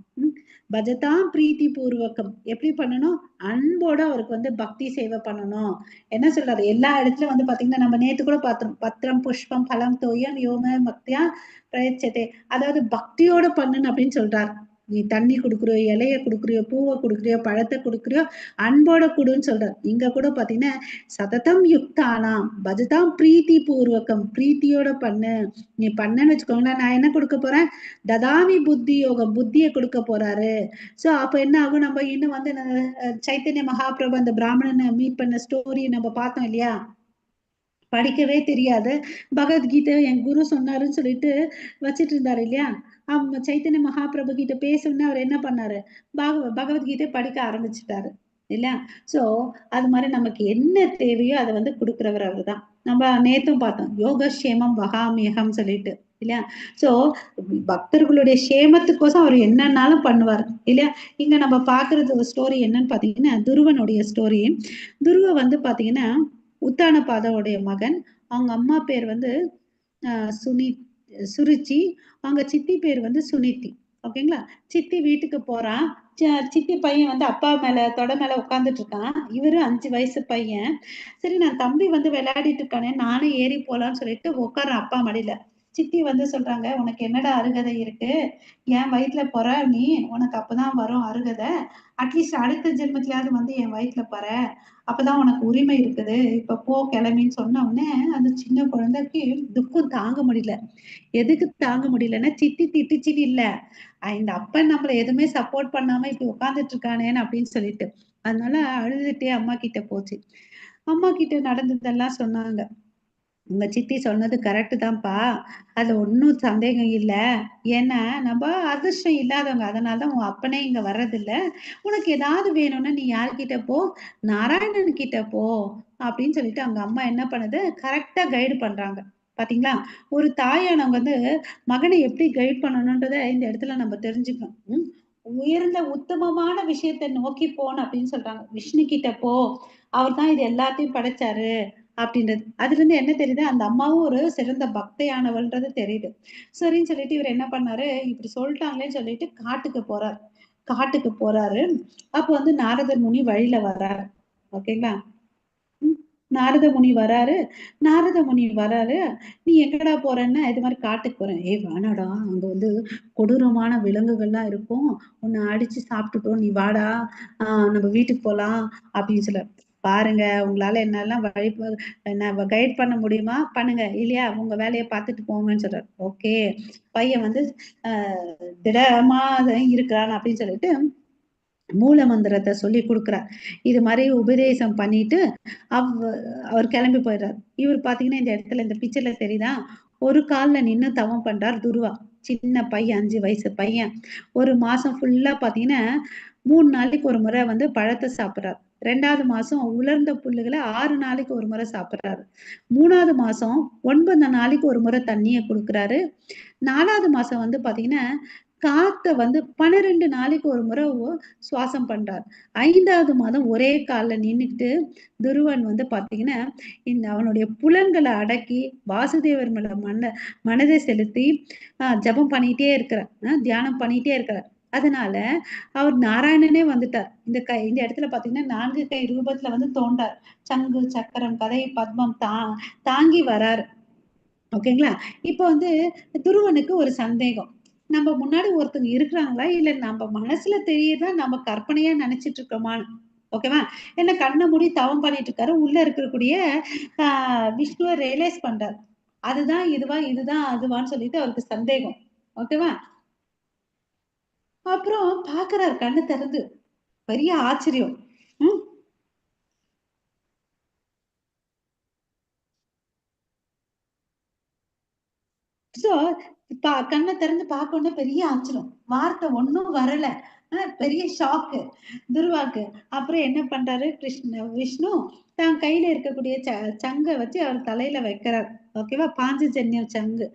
பஜதாம் பிரீத்தி பூர்வகம் எப்படி பண்ணணும்? அன்போட அவருக்கு வந்து பக்தி சேவை பண்ணணும். என்ன சொல்றாரு? எல்லா இடத்துலயும் வந்து பாத்தீங்கன்னா நம்ம நேத்து கூட பார்த்தோம், பத்திரம் புஷ்பம் பலம் தோயம் யோம பக்தியா பிரயச்சதே, அதாவது பக்தியோட பண்ணுன்னு அப்படின்னு சொல்றாரு. நீ தண்ணி கொடுக்குறியோ, இலைய கொடுக்குறியோ, பூவை கொடுக்குறியோ, பழத்தை கொடுக்குறியோ, அன்போட கொடுன்னு சொல்றாரு. இங்க கூட பாத்தீங்கன்னா சததம் யுக்தானாம் பஜதாம் பிரீத்தி பூர்வகம், பிரீத்தியோட பண்ணு. நீ பண்ணன்னு வச்சுக்கோங்களேன், நான் என்ன கொடுக்க போறேன்? ததாமி புத்தி யோகம், புத்தியை கொடுக்க போறாரு. சோ அப்ப என்ன ஆகும்? நம்ம இன்னும் வந்து சைத்தன்ய மகாபிரபு அந்த பிராமணனை மீட் பண்ண ஸ்டோரி நம்ம பார்த்தோம் இல்லையா? படிக்கவே தெரியாது. பகவத்கீதை என் குரு சொன்னாருன்னு சொல்லிட்டு வச்சிட்டு இருந்தாரு இல்லையா? அவங்க சைத்தன்ய மகாபிரபு கிட்ட பேசணும்னு அவர் என்ன பண்ணாரு? பகவத்கீதை படிக்க ஆரம்பிச்சுட்டாரு இல்லையா? சோ அது மாதிரி நமக்கு என்ன தேவையோ அதை வந்து கொடுக்குறவர் அவர்தான். நம்ம நேத்தும் பார்த்தோம் யோகக்ஷேமம் வகாமியகம் சொல்லிட்டு இல்லையா? சோ பக்தர்களுடைய சேமத்துக்கோசம் அவர் என்னன்னாலும் பண்ணுவார் இல்லையா? இங்க நம்ம பாக்குறது ஒரு ஸ்டோரி என்னன்னு பாத்தீங்கன்னா துருவனுடைய ஸ்டோரி. துருவ வந்து பாத்தீங்கன்னா உத்தானபாதவுடைய மகன். அவங்க அம்மா பேர் வந்து சுருச்சி. அவங்க சித்தி பேர் வந்து சுனித்தி. ஓகேங்களா? சித்தி வீட்டுக்கு போறான். சித்தி பையன் வந்து அப்பா மேல தொடை மேல உட்காந்துட்டு இருக்கான். இவரு 5 வயசு பையன். சரி நான் தம்பி வந்து விளையாடிட்டு இருக்கானே நானும் ஏறி போலான்னு சொல்லிட்டு உட்கார்றான் அப்பா மடியில. சித்தி வந்து சொல்றாங்க, உனக்கு என்னடா அருகதை இருக்கு? என் வயிற்றுல போற நீ, உனக்கு அப்பதான் வரும் அருகதை. அட்லீஸ்ட் அடுத்த ஜென்மத்திலயாவது வந்து என் வயிற்றுல போற, அப்பதான் உனக்கு உரிமை இருக்குது. இப்ப போ கிளம்பின்னு சொன்ன உடனே அந்த சின்ன குழந்தைக்கு துக்கம் தாங்க முடியல. எதுக்கு தாங்க முடியலன்னா சித்தி திட்டுச்சின்னு இல்ல, இந்த அப்பன் நம்மள எதுவுமே சப்போர்ட் பண்ணாம இப்படி உட்கார்ந்துட்டு இருக்கானேன்னு அப்படின்னு சொல்லிட்டு அதனால அழுதுட்டே அம்மா கிட்ட போச்சு. அம்மா கிட்ட நடந்ததெல்லாம் சொன்னாங்க. உங்க சித்தி சொன்னது கரெக்ட் தான்ப்பா, அதுல ஒன்னும் சந்தேகம் இல்ல. ஏன்னா நம்ம அதிர்ஷ்டம் இல்லாதவங்க, அதனாலதான் உன் அப்பனே இங்க வர்றதில்ல. உனக்கு ஏதாவது வேணும்னா நீ யார்கிட்ட போ, நாராயணன் கிட்ட போ அப்படின்னு சொல்லிட்டு அவங்க அம்மா என்ன பண்ணுது, கரெக்டா கைடு பண்றாங்க. பாத்தீங்களா? ஒரு தாயானவங்க வந்து மகனை எப்படி கைட் பண்ணணும்ன்றத இந்த இடத்துல நம்ம தெரிஞ்சுக்கணும். உயர்ந்த உத்தமமான விஷயத்தை நோக்கி போன்னு அப்படின்னு சொல்றாங்க. விஷ்ணு கிட்ட போ, அவர் தான் இது எல்லாத்தையும் படைச்சாரு அப்படின்றது. அதுல இருந்து என்ன தெரியுது, அந்த அம்மாவும் ஒரு சிறந்த பக்தையானவள்ன்றது தெரியுது. சரின்னு சொல்லிட்டு இவர் என்ன பண்ணாரு, இப்படி சொல்லிட்டாங்களேன்னு சொல்லிட்டு காட்டுக்கு போறாரு. காட்டுக்கு போறாரு. அப்ப வந்து நாரதர் முனி வழியில வர்றாரு. ஓகேங்களா? நாரத முனி வராரு. நாரத முனி வராரு. நீ எங்கடா போறேன்னா இது மாதிரி காட்டுக்கு போறேன். ஏய் வேணாடா, அங்க வந்து கொடூரமான விலங்குகள்லாம் இருக்கும், உன்னை அடிச்சு சாப்பிட்டுட்டோம், நீ வாடா, நம்ம வீட்டுக்கு போலாம் அப்படின்னு சொல்ல. பாருங்க, உங்களால என்னெல்லாம் வழி என்ன கைட் பண்ண முடியுமா பண்ணுங்க, இல்லையா உங்க வேலையை பார்த்துட்டு போங்கன்னு சொல்றாரு. ஓகே, பையன் வந்து திடமா இருக்கிறான் அப்படின்னு சொல்லிட்டு மூல மந்திரத்தை சொல்லி கொடுக்குறார். இது மாதிரி உபதேசம் பண்ணிட்டு அவர் கிளம்பி போயிடுறாரு. இவர் பாத்தீங்கன்னா இந்த இடத்துல இந்த பிக்சர்ல தெரியுதா, ஒரு கால்ல நின்னு தவம் பண்றார் துருவா. சின்ன பையன், 5 வயசு பையன். ஒரு மாசம் ஃபுல்லா பாத்தீங்கன்னா 3 நாளைக்கு ஒரு முறை வந்து பழத்தை சாப்பிடுறாரு. 2வது மாசம் உலர்ந்த புல்லுகளை 6 நாளைக்கு ஒரு முறை சாப்பிடுறாரு. 3வது மாசம் 9 நாளைக்கு ஒரு முறை தண்ணியை கொடுக்குறாரு. 4வது மாசம் வந்து பாத்தீங்கன்னா காத்த வந்து 12 நாளைக்கு ஒரு முறை சுவாசம் பண்றார். 5வது மாதம் ஒரே கால்ல நின்னுட்டு துருவன் வந்து பாத்தீங்கன்னா இந்த அவனுடைய புலன்களை அடக்கி வாசுதேவர் மேல மனதை செலுத்தி ஜபம் பண்ணிட்டே இருக்கிறார், தியானம் பண்ணிட்டே இருக்கிறார். அதனால அவர் நாராயணனே வந்துட்டார். இந்த இடத்துல பாத்தீங்கன்னா 4 கை ரூபத்துல வந்து தோன்றார். சங்கு சக்கரம் கதை பத்மம் தாங்கி வராரு. ஓகேங்களா? இப்ப வந்து துருவனுக்கு ஒரு சந்தேகம், நம்ம முன்னாடி ஒருத்தங்க இருக்கிறாங்களா, இல்ல நம்ம மனசுல தெரியறதா நம்ம கற்பனையா நினைச்சிட்டு இருக்கோமான்னு. ஓகேவா? என்ன கண்ணை மூடி தவம் பண்ணிட்டு இருக்காரு. உள்ள இருக்கக்கூடிய விஷ்ணுவை ரியலைஸ் பண்றாரு. அதுதான் இதுவா, இதுதான் அதுவான்னு சொல்லிட்டு அவருக்கு சந்தேகம். ஓகேவா? அப்புறம் பாக்குறாரு கண்ணு திறந்து. பெரிய ஆச்சரியம். சோ கண்ணை திறந்து பார்க்கணும்னா பெரிய ஆச்சரியம். வார்த்தை ஒன்னும் வரல. பெரிய ஷாக்கு துருவாக்கு. அப்புறம் என்ன பண்றாரு விஷ்ணு தான் கையில இருக்கக்கூடிய சங்கை வச்சு அவர் தலையில வைக்கிறார். ஓகேவா? பாஞ்சஜன்யம் சங்கு.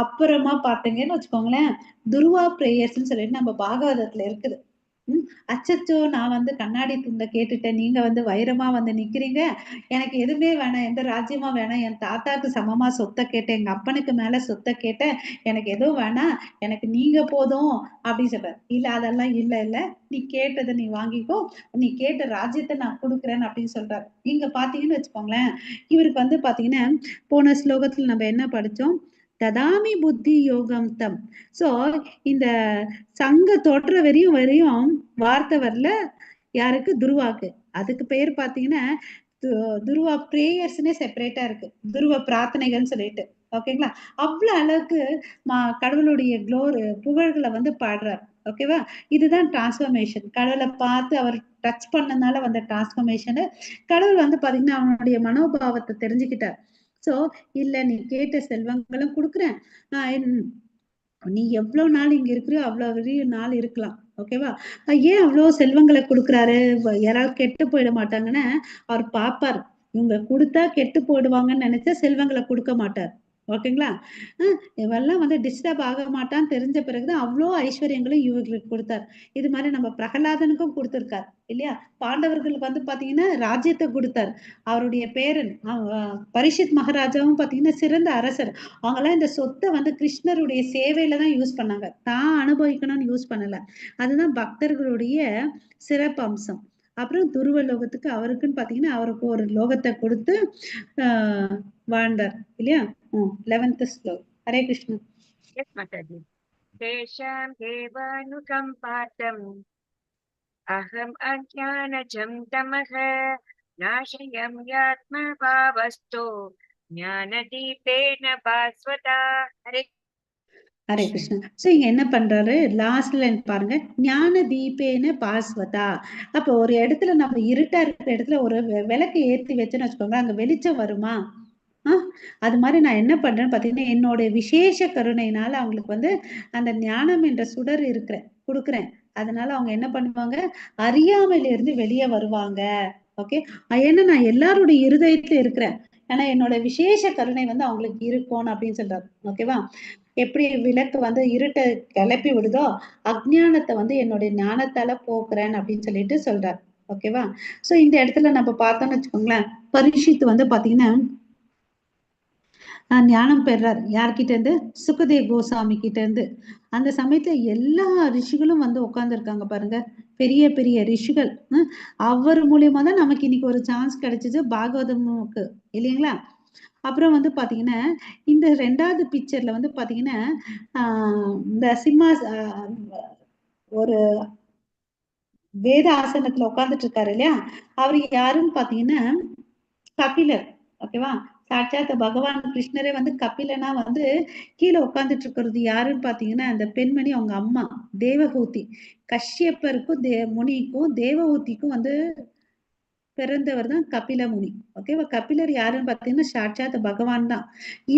அப்புறமா பாத்தீங்கன்னு வச்சுக்கோங்களேன், துருவா பிரேயர்ஸ்ன்னு சொல்லிட்டு நம்ம பாகவதத்துல இருக்குது. அச்சச்சோ, நான் வந்து கண்ணாடி துண்டை கேட்டுட்டேன், நீங்க வந்து வைரமா வந்து நிக்கிறீங்க, எனக்கு எதுவுமே வேணாம், எந்த ராஜ்யமா வேணாம், என் தாத்தாக்கு சமமா சொத்தை கேட்டேன், எங்க அப்பனுக்கு மேல சொத்தை கேட்டேன், எனக்கு எதுவும் வேணாம், எனக்கு நீங்க போதும் அப்படின்னு சொல்றாரு. இல்ல அதெல்லாம் இல்ல இல்ல, நீ கேட்டதை நீ வாங்கிக்கோ, நீ கேட்ட ராஜ்யத்தை நான் கொடுக்குறேன்னு அப்படின்னு சொல்றாரு. இங்க பாத்தீங்கன்னு வச்சுக்கோங்களேன், இவருக்கு வந்து பாத்தீங்கன்னா போன ஸ்லோகத்துல நம்ம என்ன படிச்சோம், ததாமி புத்தி யோகம் தம். சோ இந்த சங்க தொடுற வரையும் வார்த்தை வரல யாருக்கு, துருவாக்கு. அதுக்கு பேர் பாத்தீங்கன்னா துருவா பிரேயர்ஸ்னே செப்பரேட்டா இருக்கு, துருவ பிரார்த்தனைகள் சொல்லிட்டு. ஓகேங்களா? அவ்வளவு அளவுக்கு கடவுளுடைய புகழ்களை வந்து பாடுறார். ஓகேவா? இதுதான் டிரான்ஸ்பர்மேஷன். கடவுளை பார்த்து அவர் டச் பண்ணனால வந்த டிரான்ஸ்பர்மேஷன். கடவுள் வந்து பாத்தீங்கன்னா அவனுடைய மனோபாவத்தை தெரிஞ்சுக்கிட்டார். சோ இல்ல நீ கேட்ட செல்வங்களும் கொடுக்குறேன், நீ எவ்வளவு நாள் இங்க இருக்கிறியோ அவ்வளவு நாள் இருக்கலாம். ஓகேவா? ஏன் அவ்வளவு செல்வங்களை கொடுக்குறாரு? யாராவது கெட்டு போயிட மாட்டாங்கன்னு அவர் பாப்பார். இவங்க கொடுத்தா கெட்டு போயிடுவாங்கன்னு நினைச்சா செல்வங்களை கொடுக்க மாட்டார். ஓகேங்களா? இவெல்லாம் வந்து டிஸ்டர்ப் ஆக மாட்டான்னு தெரிஞ்ச பிறகுதான் அவ்வளோ ஐஸ்வர்யங்களும் இவர்களுக்கு கொடுத்தார். இது மாதிரி நம்ம பிரகலாதனுக்கும் கொடுத்திருக்கார் இல்லையா? பாண்டவர்களுக்கு வந்து பாத்தீங்கன்னா ராஜ்யத்தை கொடுத்தார். அவருடைய பேரன் பரிஷித் மகாராஜாவும் பாத்தீங்கன்னா சிறந்த அரசர். அவங்கெல்லாம் இந்த சொத்தை வந்து கிருஷ்ணருடைய சேவையில தான் யூஸ் பண்ணாங்க, தான் அனுபவிக்கணும்னு யூஸ் பண்ணல. அதுதான் பக்தர்களுடைய சிறப்பு அம்சம். அப்புறம் துருவ லோகத்துக்கு அவருக்குன்னு பாத்தீங்கன்னா அவருக்கு ஒரு லோகத்தை கொடுத்து வாழ்ந்தார் இல்லையா? 11th ஸ்லோகம். Hare Krishna. Yes, Mataji. Tesham devanukampatam aham ajnanajam tamaha nashayam yatma bhavasto ஞானதீபேன பாஸ்வதா. ஹரே ஹரே கிருஷ்ணா. சோ இங்க என்ன பண்றாரு, லாஸ்ட் லைன் பாருங்க, ஞான தீபேன பாஸ்வதா. அப்ப ஒரு இடத்துல நம்ம இருட்டா இருக்கிற இடத்துல ஒரு விளக்கு ஏத்தி வச்சுன்னு வச்சுக்கோங்க, அங்க வெளிச்சம் வருமா? அது மாதிரி நான் என்ன பண்றேன்னு பாத்தீங்கன்னா என்னோட விசேஷ கருணையினால அவங்களுக்கு வந்து அந்த ஞானம் என்ற சுடர் கொடுக்குறேன். அதனால அவங்க என்ன பண்ணுவாங்க, அறியாமையில இருந்து வெளியே வருவாங்க. ஓகே, ஏன்னா நான் எல்லாருடைய இருதயத்துல இருக்கிறேன், ஆனா என்னோட விசேஷ கருணை வந்து அவங்களுக்கு இருக்கும் அப்படின்னு சொல்றாரு. ஓகேவா? எப்படி விளக்கு வந்து இருட்டை கிளப்பி விடுதோ அஜ்ஞானத்தை வந்து என்னுடைய ஞானத்தால போக்குறேன் அப்படின்னு சொல்லிட்டு சொல்றாரு. ஓகேவா? சோ இந்த இடத்துல நம்ம பார்த்தோம்னு வச்சுக்கோங்களேன், பரீட்சித் வந்து பாத்தீங்கன்னா ஞானம் பெறார். யார்கிட்ட இருந்து? சுகதேவ் கோசாமி கிட்ட இருந்து. அந்த சமயத்துல எல்லா ரிஷிகளும் வந்து உட்கார்ந்து இருக்காங்க பாருங்க, பெரிய பெரிய ரிஷிகள். அவர் மூலியமா தான் நமக்கு இன்னைக்கு ஒரு சான்ஸ் கிடைச்சது பாகவதமுக்கு இல்லைங்களா? அப்புறம் வந்து பாத்தீங்கன்னா இந்த 2வது பிக்சர்ல வந்து பாத்தீங்கன்னா இந்த ஒரு வேத ஆசனத்துல உட்கார்ந்துட்டு இருக்காரு இல்லையா? அவரு யாருன்னு பாத்தீங்கன்னா கபிலர். ஓகேவா? சாட்சாத் பகவான் கிருஷ்ணரே வந்து கபிலனா வந்து கீழே உட்கார்ந்துட்டு இருக்கிறது யாருன்னு பாத்தீங்கன்னா அந்த பெண்மணி அவங்க அம்மா தேவஹூதி. கஷ்யப்பருக்கும் முனிக்கும் தேவஹூதிக்கும் வந்து பிறந்தவர் தான் கபில முனி. ஓகேவா? கபிலர் யாருன்னு பாத்தீங்கன்னா சாட்சாத் பகவான் தான்.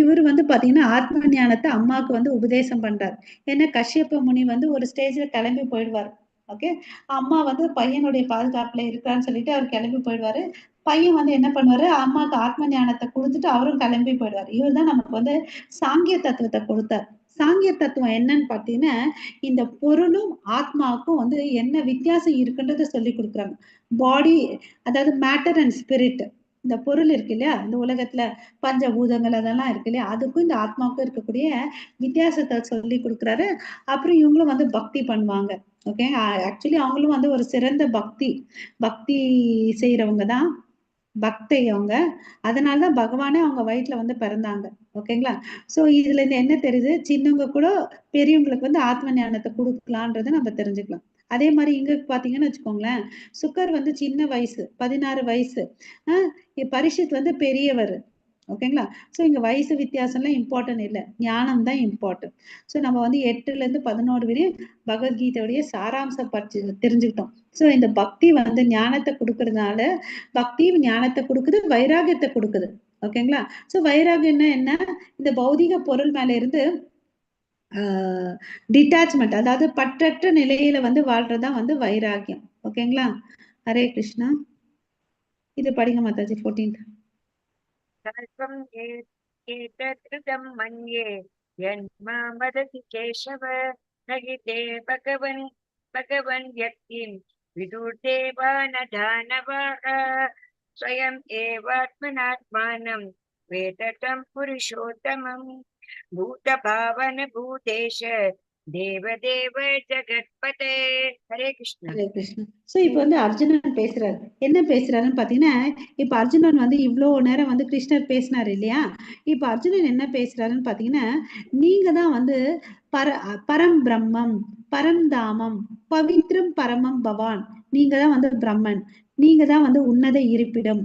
இவர் வந்து பாத்தீங்கன்னா ஆத்ம ஞானத்தை அம்மாவுக்கு வந்து உபதேசம் பண்றார். ஏன்னா கஷ்யப்ப முனி வந்து ஒரு ஸ்டேஜ்ல கிளம்பி போயிடுவார். ஓகே, அம்மா வந்து பையனுடைய பாதுகாப்புல இருக்கான்னு சொல்லிட்டு அவர் கிளம்பி போயிடுவாரு. பையன் வந்து என்ன பண்ணுவாரு, அம்மாவுக்கு ஆத்ம ஞானத்தை கொடுத்துட்டு அவரும் கிளம்பி போயிடுவார். இவர் தான் நமக்கு வந்து சாங்கிய தத்துவத்தை கொடுத்தார். சாங்கிய தத்துவம் என்னன்னு பாத்தீங்கன்னா இந்த பொருளும் ஆத்மாவுக்கும் வந்து என்ன வித்தியாசம் இருக்குன்றத சொல்லி கொடுக்குறாங்க. பாடி, அதாவது மேட்டர் அண்ட் ஸ்பிரிட், இந்த பொருள் இருக்கு இல்லையா, இந்த உலகத்துல பஞ்சபூதங்கள் அதெல்லாம் இருக்கு இல்லையா, அதுக்கும் இந்த ஆத்மாவுக்கும் இருக்கக்கூடிய வித்தியாசத்தை சொல்லி கொடுக்குறாரு. அப்புறம் இவங்களும் வந்து பக்தி பண்ணுவாங்க. ஓகே, ஆக்சுவலி அவங்களும் வந்து ஒரு சிறந்த பக்தி செய்யறவங்க தான் பக்தை அவங்க. அதனாலதான் பகவானே அவங்க வயிற்றுல வந்து பிறந்தாங்க. ஓகேங்களா? சோ இதுல இருந்து என்ன தெரியுது, சின்னவங்க கூட பெரியவங்களுக்கு வந்து ஆத்ம ஞானத்தை கொடுக்கலான்றதை நம்ம தெரிஞ்சுக்கலாம். அதே மாதிரி இங்க பாத்தீங்கன்னு வச்சுக்கோங்களேன், சுக்கர் வந்து சின்ன வயசு 16 வயசு, பரிஷித் வந்து பெரியவர். ஓகேங்களா? சோ இங்க வயசு வித்தியாசம்லாம் இம்பார்ட்டன்ட் இல்லை, ஞானம் தான் இம்பார்ட்டன்ட். சோ நம்ம வந்து 8ல இருந்து 11 வரையும் பகவத்கீதையுடைய சாராம்சம் பற்றி தெரிஞ்சுக்கிட்டோம். சோ இந்த பக்தி வந்து ஞானத்தை கொடுக்கறதுனால, பக்தி ஞானத்தை கொடுக்குது, வைராகியத்தை கொடுக்குது. ஓகேங்களா? சோ வைராகியம்னா என்ன, இந்த பௌதிக பொருள் மேல இருந்து டிட்டாச்மெண்ட், அதாவது பற்றற்ற நிலையில வந்து வாழ்றதுதான் வந்து வைராகியம். ஓகேங்களா? ஹரே கிருஷ்ணா. இது படிங்க மாதாஜி 14th. கல்பம் ஏதத்ருதம் மன்யே யன்மாம் வததி கேசவ நகிதே பகவன் யக்திம் விதுர்தேவா ந தானவாः ஸ்வயம் ஏவாத்மனாத்மானம் வேததம் புருஷோத்தமம் பூதபாவன பூதேஷ தேவதேவ ஜகத்பதே. ஹரே கிருஷ்ணா. ஹரே கிருஷ்ணா. சோ இப்ப வந்து அர்ஜுனன் பேசுறாரு. என்ன பேசுறாருன்னு பாத்தீங்கன்னா, இப்ப அர்ஜுனன் வந்து இவ்வளவு நேரம் வந்து கிருஷ்ணர் பேசினாரு இல்லையா? இப்ப அர்ஜுனன் என்ன பேசுறாருன்னு பாத்தீங்கன்னா, நீங்க தான் வந்து பரம் பிரம்மம், பரந்தாமம், பவித்ரம் பரமம் பவான். நீங்க தான் வந்து பிரம்மன், நீங்க தான் வந்து உன்னத இருப்பிடம்,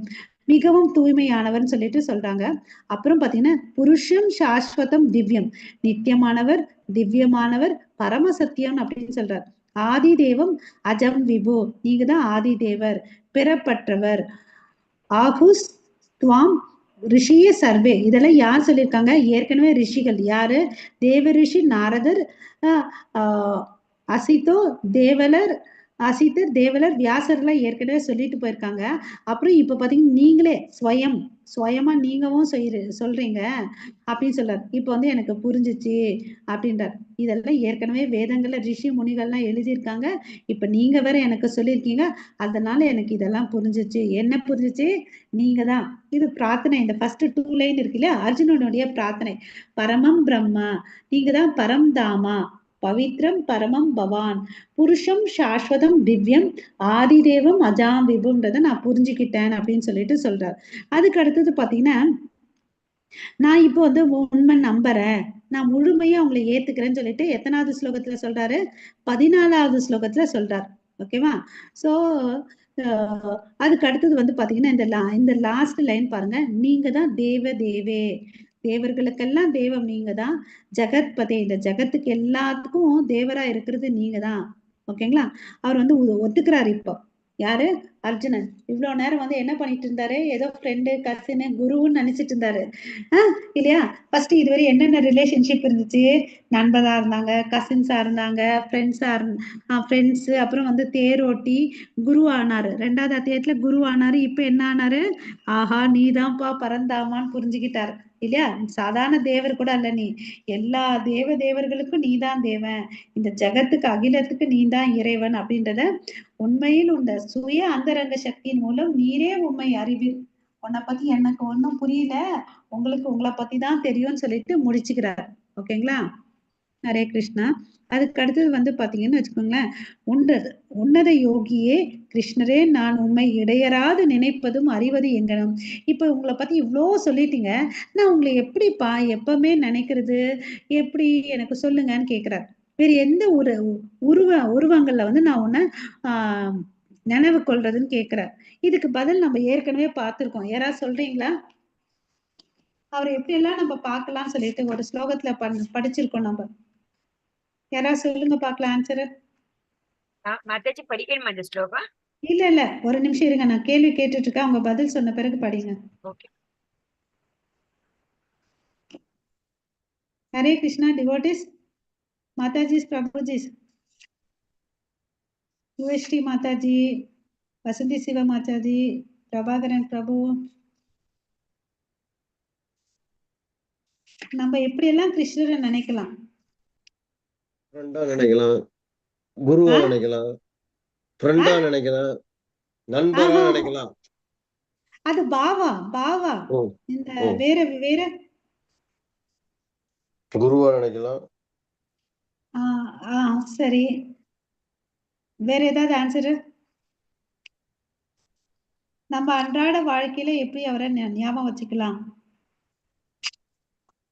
மிகவும் தூய்மையானவர் சொல்லிட்டு சொல்றாங்க. அப்புறம் பாத்தீங்கன்னா புருஷம் சாஸ்வதம் திவ்யம், நித்தியமானவர், திவ்யமானவர், பரமசத்தியம் அப்படின்னு சொல்றார். ஆதி தேவம் அஜம் விபு, நீங்க தான் ஆதி தேவர், பிறப்பற்றவர். ஆகுஸ் துவாம் ரிஷிய சர்வே இதெல்லாம் யார் சொல்லியிருக்காங்க? ஏற்கனவே ரிஷிகள் யாரு? தேவ ரிஷி நாரதர், அசிதோ தேவலர், அசித்தர் தேவலர், வியாசர்லாம் ஏற்கனவே சொல்லிட்டு போயிருக்காங்க. அப்புறம் இப்ப பாத்தீங்கன்னா நீங்களே சுயமா நீங்கவும் சொல்றீங்க அப்படின்னு சொல்றாரு. இப்ப வந்து எனக்கு புரிஞ்சிச்சு அப்படின்றார். இதெல்லாம் ஏற்கனவே வேதங்கள்ல ரிஷி முனிகள்லாம் எழுதியிருக்காங்க. இப்ப நீங்க வேற எனக்கு சொல்லியிருக்கீங்க. அதனால எனக்கு இதெல்லாம் புரிஞ்சிச்சு. என்ன புரிஞ்சிச்சு? நீங்க தான். இது பிரார்த்தனை. இந்த ஃபர்ஸ்ட் 2 லைன் இருக்கு இல்லையா, அர்ஜுனனுடைய பிரார்த்தனை. பரமம் பிரம்மா, நீங்க தான் பரம் தாமா, பவித்ரம் பரமம் பவான், புருஷம் சாஸ்வதம் திவ்யம், ஆதிதேவம் அஜாம் விபுன்றதை நான் புரிஞ்சுக்கிட்டேன் அப்படின்னு சொல்லிட்டு சொல்றாரு. அதுக்கு அடுத்தது பாத்தீங்கன்னா, நான் இப்போ வந்து உண்மை நம்புறேன், நான் முழுமையா உங்களை ஏத்துக்கிறேன்னு சொல்லிட்டு எத்தனாவது ஸ்லோகத்துல சொல்றாரு? 14வது ஸ்லோகத்துல சொல்றாரு. ஓகேவா? சோ அதுக்கு அடுத்தது வந்து பாத்தீங்கன்னா இந்த லாஸ்ட் லைன் பாருங்க. நீங்க தான் தேவே, தேவர்களுக்கெல்லாம் தெய்வம் நீங்க தான். ஜெகத்பதே, இந்த ஜெகத்துக்கு எல்லாத்துக்கும் தேவரா இருக்கிறது நீங்க தான். ஓகேங்களா? அவர் வந்து ஒத்துக்கிறாரு இப்போ. யாரு? அர்ஜுனன். இவ்வளவு நேரம் வந்து என்ன பண்ணிட்டு இருந்தாரு? ஏதோ ஃப்ரெண்டு, கசின், குருன்னு நினைச்சிட்டு இருந்தாரு இல்லையா? ஃபர்ஸ்ட் இதுவரை என்னென்ன ரிலேஷன்ஷிப் இருந்துச்சு? நண்பரா இருந்தாங்க, கசின்ஸா இருந்தாங்க, ஃப்ரெண்ட்ஸ், அப்புறம் வந்து தேரோட்டி, குரு ஆனாரு. 2வது அத்தியாயத்துல குரு ஆனாரு. இப்ப என்ன ஆனாரு? ஆஹா நீதான்ப்பா பரந்தாமான்னு புரிஞ்சுக்கிட்டாரு இல்லையா? சாதாரண தேவர் கூட அல்ல நீ, எல்லா தேவர்களுக்கும் நீதான் தேவன், இந்த ஜெகத்துக்கு அகிலத்துக்கு நீதான் இறைவன் அப்படின்றத உண்மையில் உண்ட சுய அந்தரங்க சக்தியின் மூலம் நீரே உண்மை அறிவீர். உன்னை பத்தி எனக்கு ஒன்னும் புரியல, உங்களுக்கு உங்களை பத்தி தான் தெரியும்னு சொல்லிட்டு முடிச்சுக்கிறார். ஓகேங்களா? ஹரே கிருஷ்ணா. அதுக்கு அடுத்தது வந்து பாத்தீங்கன்னு வச்சுக்கோங்களேன், உன்னத யோகியே கிருஷ்ணரே, நான் உண்மை இடையராது நினைப்பதும் அறிவது எங்கனும். இப்ப உங்களை பத்தி இவ்வளோ சொல்லிட்டீங்க, நான் உங்களை எப்படிப்பா எப்பவுமே நினைக்கிறது, எப்படி எனக்கு சொல்லுங்கன்னு கேக்குறார். வேற எந்த ஒரு உருவங்கள்ல வந்து நான் உன்னை நினைவு கொள்றதுன்னு கேக்குறார். இதுக்கு பதில் நம்ம ஏற்கனவே பார்த்திருக்கோம். யாராவது சொல்றீங்களா? அவரை எப்படி எல்லாம் நம்ம பார்க்கலாம்னு சொல்லிட்டு ஒரு ஸ்லோகத்துல படிச்சிருக்கோம் நம்ம. யாராவது சொல்லுங்க பார்க்கலாம் ஆன்சர். மாதாஜி படிக்கணுமா இந்த ஸ்லோகம்? இல்ல ஒரு நிமிஷம் இருங்க, நான் கேள்வி கேட்டுட்டு இருக்கேன், அவங்க பதில் சொன்ன பிறகு படிங்க. ஓகே. ஹரே கிருஷ்ணா டிவோட்டிஸ், மாதாஜிஸ், பிரபுஜிஸ், யுவஸ்ரீ மாதாஜி, வசந்தி சிவ மாதாஜி, பிரபாகரன் பிரபு, நம்ம எப்படி எல்லாம் கிருஷ்ணரை நினைக்கலாம்? ஃப்ரெண்டா நினைக்கலாம், குருவா நினைக்கலாம், ஃப்ரெண்டா நினைக்கலாம், நண்பரா நினைக்கலாம். அது பாவா. இந்த வேற குருவா நினைக்கலாம். சரி, வேற ஏதாவது ஆன்சரு? நம்ம அன்றாட வாழ்க்கையில எப்படி அவரை ஞாபகம் வச்சுக்கலாம்?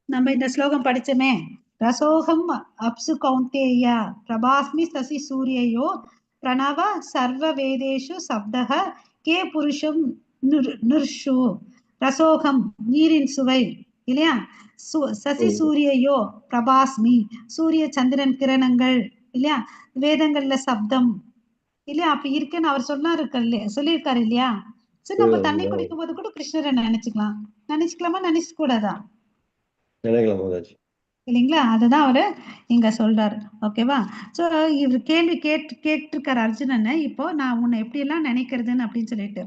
நம்ம இந்த ஸ்லோகம் படிச்சோமே, ரசோகம் அப்சு கௌந்தேயா பிரபாஸ்மி சசி சூரியயோ பிரணவ சர்வ வேதேஷு சப்தக கே புருஷம் நிர்ஷு. ரசோகம் நீரின் சுவை இல்லையா? சசி சூரியயோ பிரபாஸ்மி சூரிய சந்திரன் கிரணங்கள் இல்லையா? வேதங்கள்ல சப்தம் இல்லையா? அப்படி இருக்குன்னு அவர் சொல்லியிருக்காரு இல்லையா? சரி, நம்ம தண்ணி குடிக்கும் போது கூட கிருஷ்ணரை நினைச்சுக்கலாமா நினைச்சு கூடாதா? இல்லைங்களா? அதுதான் அவரு இங்க சொல்றாரு. ஓகேவா? சோ இவர் கேள்வி கேட்டிருக்காரு அர்ஜுனனை. இப்போ நான் உன்னை எப்படி எல்லாம் நினைக்கிறதுன்னு அப்படின்னு சொல்லிட்டு,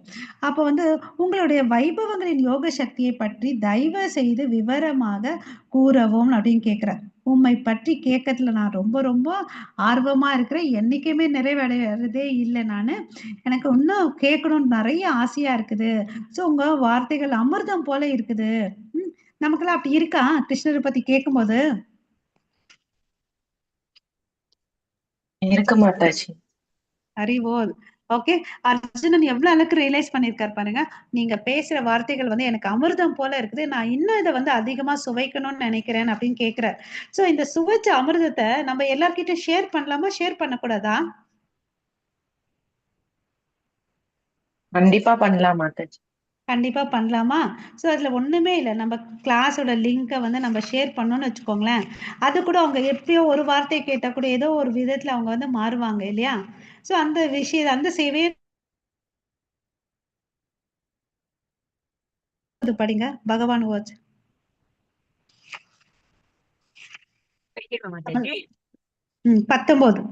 அப்ப வந்து உங்களுடைய வைபவங்களின் யோக சக்தியை பற்றி தயவு செய்து விவரமாக கூறவும் அப்படின்னு கேட்கிறார். உண்மை பற்றி கேட்கறதுல நான் ரொம்ப ரொம்ப ஆர்வமா இருக்கிறேன். என்னைக்குமே நிறைவடைறதே இல்லை நானு. எனக்கு இன்னும் கேட்கணும்னு நிறைய ஆசையா இருக்குது. சோ உங்க வார்த்தைகள் அமிர்தம் போல இருக்குது. நமக்கெல்லாம் அப்படி இருக்கா கிருஷ்ணரை பத்தி கேட்கும்போது? இருக்க மாட்டாச்சு. அறிவோல். ஓகே, அர்ஜுனன் எவ்வளவு அளவுக்கு ரியலைஸ் பண்ணிருக்காரு பாருங்க. நீங்க பேசுற வார்த்தைகள் வந்து எனக்கு அமிர்தம் போல இருக்குது, நான் இன்னும் இதை வந்து அதிகமா சுவைக்கணும்னு நினைக்கிறேன் அப்படின்னு கேக்குறாரு. சோ இந்த சுவைச்ச அமிர்தத்தை நம்ம எல்லார்கிட்டயும் ஷேர் பண்ணலாமா, ஷேர் பண்ணக்கூடாதா? கண்டிப்பா பண்ணலாம் மாதாஜி. கண்டிப்பா பண்ணலாமா? சோ அதுல ஒண்ணுமே இல்லை, நம்ம கிளாஸோட லிங்கை வந்து நம்ம ஷேர் பண்ணோம்னு வச்சுக்கோங்களேன், அது கூட அவங்க எப்படியோ ஒரு வார்த்தையை கேட்டா கூட ஏதோ ஒரு விதத்துல அவங்க வந்து மாறுவாங்க இல்லையா? சோ அந்த விஷயம், அந்த சேவையை 19 படிங்க. பகவான் வாட்ச். படிக்கணுமா மாதாஜி? 19.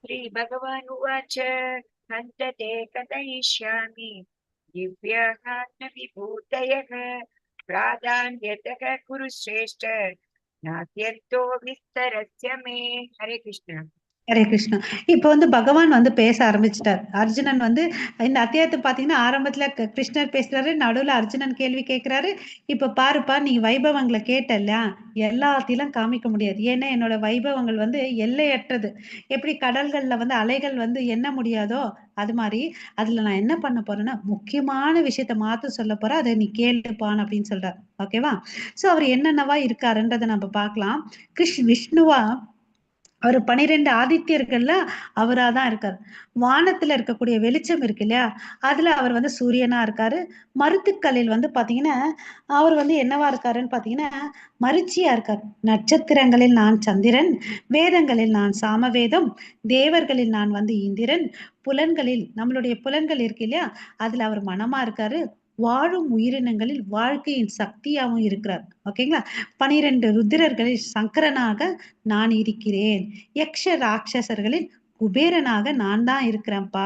श्री भगवान् उवाच हन्तते कथयिष्यामि दिव्यात्मविभूतयः प्राधान्यतः कुरु श्रेष्ठ नात्यन्तो विस्तरस्य मे। हरे कृष्ण. ஹரே கிருஷ்ணா. இப்ப வந்து பகவான் வந்து பேச ஆரம்பிச்சிட்டார். அர்ஜுனன் வந்து இந்த அத்தியாயத்தை பாத்தீங்கன்னா ஆரம்பத்துல கிருஷ்ணர் பேசுறாரு, நடுவுல அர்ஜுனன் கேள்வி கேட்கிறாரு. இப்ப பாருப்பா, நீ வைபவங்களை கேட்டல்ல, எல்லாத்தையும் காமிக்க முடியாது. ஏன்னா என்னோட வைபவங்கள் வந்து எல்லையற்றது. எப்படி கடல்கள்ல வந்து அலைகள் வந்து எண்ண முடியாதோ அது மாதிரி அதுல நான் என்ன பண்ண போறேன்னா முக்கியமான விஷயத்த மாத்த சொல்ல போறேன், அதை நீ கேளுப்பான் அப்படின்னு சொல்றாரு. ஓகேவா? சோ அவர் என்னென்னவா இருக்காருன்றதை நம்ம பார்க்கலாம். விஷ்ணுவா அவர் 12 ஆதித்யர்கள்ல அவராதான் இருக்காரு. வானத்துல இருக்கக்கூடிய வெளிச்சம் இருக்கு இல்லையா, அதுல அவர் வந்து சூரியனா இருக்காரு. மருத்துக்களில் வந்து பாத்தீங்கன்னா அவர் வந்து என்னவா இருக்காருன்னு பாத்தீங்கன்னா மரிச்சியா இருக்காரு. நட்சத்திரங்களில் நான் சந்திரன், வேதங்களில் நான் சாமவேதம், தேவர்களில் நான் வந்து இந்திரன், புலன்களில் நம்மளுடைய புலன்கள் இருக்கு இல்லையா, அதுல அவர் மனமா இருக்காரு. வாழும் உயிரினங்களில் வாழ்க்கையின் சக்தியாவும் இருக்கிறார். ஓகேங்களா? 12 ருத்திரர்களில் சங்கரனாக நான் இருக்கிறேன். யக்ஷ ராட்சசர்களில் குபேரனாக நான் தான் இருக்கிறேன்ப்பா.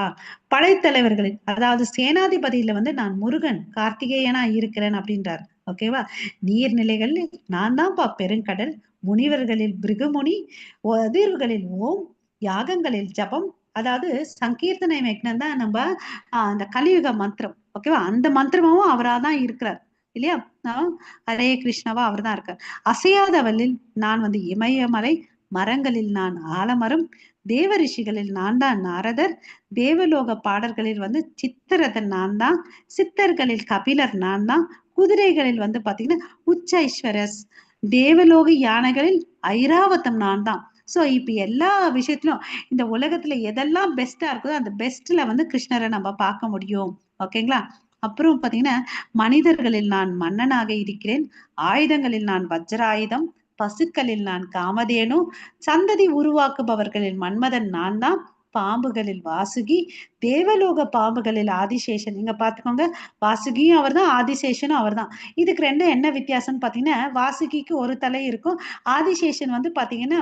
படைத்தலைவர்களில் அதாவது சேனாதிபதியில வந்து நான் முருகன் கார்த்திகேயனா இருக்கிறேன் அப்படின்றார். ஓகேவா? நீர்நிலைகளில் நான் தான்ப்பா பெருங்கடல், முனிவர்களில் பிருகுமுனி, அதிர்வுகளில் ஓம், யாகங்களில் ஜபம். அதாவது சங்கீர்த்தனை யக்ஞம் தான் நம்ம அந்த கலியுக மந்திரம். ஓகேவா? அந்த மந்திரமும் அவராதான் இருக்கிறார் இல்லையா? ஹரே கிருஷ்ணவா அவர் தான் இருக்கார். அசையாதவளில் நான் வந்து இமயமலை, மரங்களில் நான் ஆலமரம், தேவ ரிஷிகளில் நான் தான் நாரதர், தேவலோக பாடல்களில் வந்து சித்திரதன் நான் தான், சித்தர்களில் கபிலர் நான் தான், குதிரைகளில் வந்து பாத்தீங்கன்னா உச்சைஸ்வரஸ், தேவலோக யானைகளில் ஐராவதம் நான் தான். சோ இப்ப எல்லா விஷயத்திலும் இந்த உலகத்துல எதெல்லாம் பெஸ்டா இருக்குதோ அந்த பெஸ்ட்ல வந்து கிருஷ்ணரை நம்ம பார்க்க முடியும். ஓகேங்களா? அப்புறம் பாத்தீங்கன்னா மனிதர்களில் நான் மன்னனாக இருக்கிறேன், ஆயுதங்களில் நான் வஜ்ராயுதம், பசுக்களில் நான் காமதேனு, சந்ததி உருவாக்குபவர்களில் மன்மதன் நான் தான், பாம்புகளில் வாசுகி, தேவலோக பாம்புகளில் ஆதிசேஷன். இங்க பாத்துக்கோங்க, வாசுகியும் அவர் தான், ஆதிசேஷனும் அவர் தான். இதுக்கு ரெண்டும் என்ன வித்தியாசம்னு பாத்தீங்கன்னா வாசுகிக்கு ஒரு தலை இருக்கும், ஆதிசேஷன் வந்து பாத்தீங்கன்னா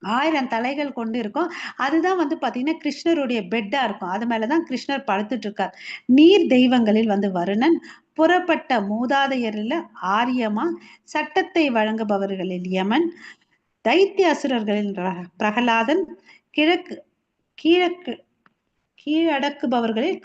1000 தலைகள் கொண்டு இருக்கும். அதுதான் வந்து பாத்தீங்கன்னா கிருஷ்ணருடைய பெட்டா இருக்கும். அது மேலதான் கிருஷ்ணர் படுத்துட்டு இருக்கார். நீர் தெய்வங்களில் வந்து வருணன், புறப்பட்ட மூதாதையரில் ஆரியமா, சட்டத்தை வழங்குபவர்களில் யமன், தைத்திய அசுரர்களில் பிரகலாதன், கிழக்கு கிழக்கு கீழடக்குபவர்களில்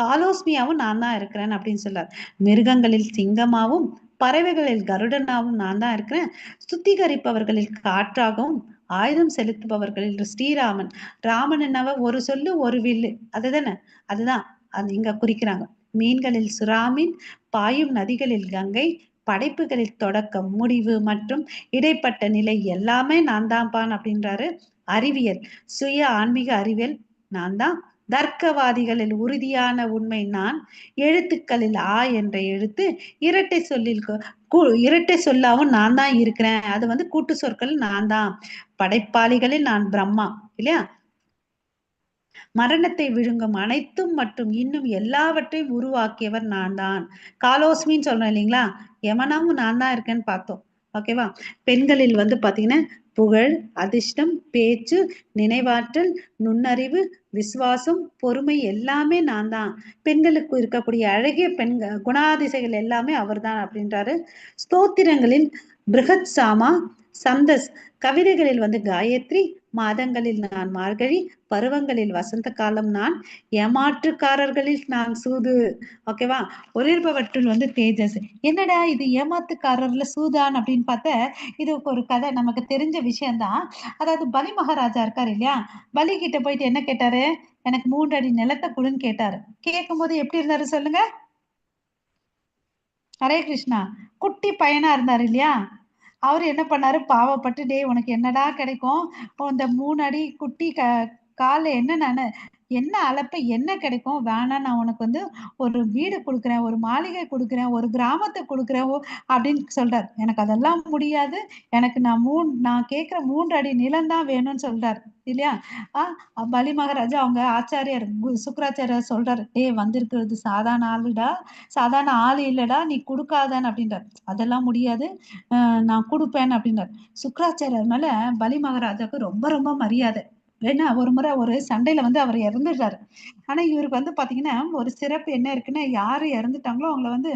காலோஸ்மியாவும் நான் தான் இருக்கிறேன் அப்படின்னு சொல்றார். மிருகங்களில் சிங்கமாவும், பறவைகளில் கருடனாவும் நான் தான் இருக்கிறேன். சுத்திகரிப்பவர்களில் காற்றாகவும், ஆயுதம் செலுத்துபவர்களில் ஸ்ரீராமன். ராமன் என்னவ ஒரு சொல்லு ஒரு வில்லு, அதுதானே? அதுதான் அது இங்க குறிக்கிறாங்க. மீன்களில் சுறாமீன், பாயும் நதிகளில் கங்கை, படைப்புகளில் தொடக்கம் முடிவு மற்றும் இடைப்பட்ட நிலை எல்லாமே நான் தான்பான் அப்படின்றாரு. அறிவியல், சுய ஆன்மீக அறிவியல் நான் தான். தர்க்கவாதிகளில் உறுதியான உண்மை நான். எழுத்துக்களில் ஆ என்ற எழுத்து, இரட்டை சொல்லில் இரட்டை சொல்லாவும் நான் தான் இருக்கிறேன், அது வந்து கூட்டு சொற்கள் நான் தான். படைப்பாளிகளில் நான் பிரம்மா இல்லையா, மரணத்தை விழுங்கும் அனைத்தும் மற்றும் இன்னும் எல்லாவற்றையும் உருவாக்கியவர் நான் தான். காலோஸ்மின்னு சொல்றேன் இல்லைங்களா, யமனாவும் நான் தான் இருக்கேன்னு பார்த்தோம். ஓகேவா? பெண்களில் வந்து பாத்தீங்கன்னா புகழ், அதிர்ஷ்டம், பேச்சு, நினைவாற்றல், நுண்ணறிவு, விசுவாசம், பொறுமை எல்லாமே நான் தான். பெண்களுக்கு இருக்கக்கூடிய அழகிய குணாதிசைகள் எல்லாமே அவர் தான் அப்படின்றாரு. ஸ்தோத்திரங்களில் பிருகத் சாமா, சந்தஸ், கவிதைகளில் வந்து காயத்ரி, மாதங்களில் நான் மார்கழி, பருவங்களில் வசந்த காலம் நான், ஏமாற்றுக்காரர்களில் நான் சூது. ஓகேவா? ஒளிர்பவற்றுள் வந்து தேஜஸ். என்னடா இது ஏமாத்துக்காரர்ல சூதான் அப்படின்னு பார்த்த, இது ஒரு கதை, நமக்கு தெரிஞ்ச விஷயம்தான். அதாவது பலி மகாராஜா இருக்காரு இல்லையா, பலி கிட்ட போயிட்டு என்ன கேட்டாரு, எனக்கு 3 அடி நிலத்தை கொடுன்னு கேட்டாரு. கேட்கும் போது எப்படி இருந்தாரு சொல்லுங்க? ஹரே கிருஷ்ணா. குட்டி பையனா இருந்தாரு இல்லையா, அவரு என்ன பண்ணாரு, பாவப்பட்டு, டே உனக்கு என்னடா கிடைக்கும், இந்த 3 அடி குட்டி கால என்ன நானு என்ன அழைப்ப என்ன கிடைக்கும் வேணாம், நான் உனக்கு வந்து ஒரு வீடு கொடுக்குறேன், ஒரு மாளிகை கொடுக்குறேன், ஒரு கிராமத்தை கொடுக்குறேன் அப்படின்னு சொல்றாரு. எனக்கு அதெல்லாம் முடியாது, எனக்கு நான் கேட்கிற 3 அடி நிலம் தான் வேணும்னு சொல்றாரு இல்லையா? பலி மகாராஜா அவங்க ஆச்சாரியார் சுக்கராச்சாரியார் சொல்றாரு, டேய் வந்திருக்கிறது சாதாரண ஆளுடா, சாதாரண ஆள் இல்லடா, நீ கொடுக்காதன்னு அப்படின்றார். அதெல்லாம் முடியாது, நான் கொடுப்பேன் அப்படின்றார். சுக்கராச்சாரியார் மேல பலி மகாராஜாவுக்கு ரொம்ப ரொம்ப மரியாதை. ஏன்னா ஒரு முறை ஒரு சண்டையில வந்து அவர் இறந்துடுறாரு. ஆனா இவருக்கு வந்து பாத்தீங்கன்னா ஒரு சிறப்பு என்ன இருக்குன்னா, யாரு இறந்துட்டாங்களோ அவங்கள வந்து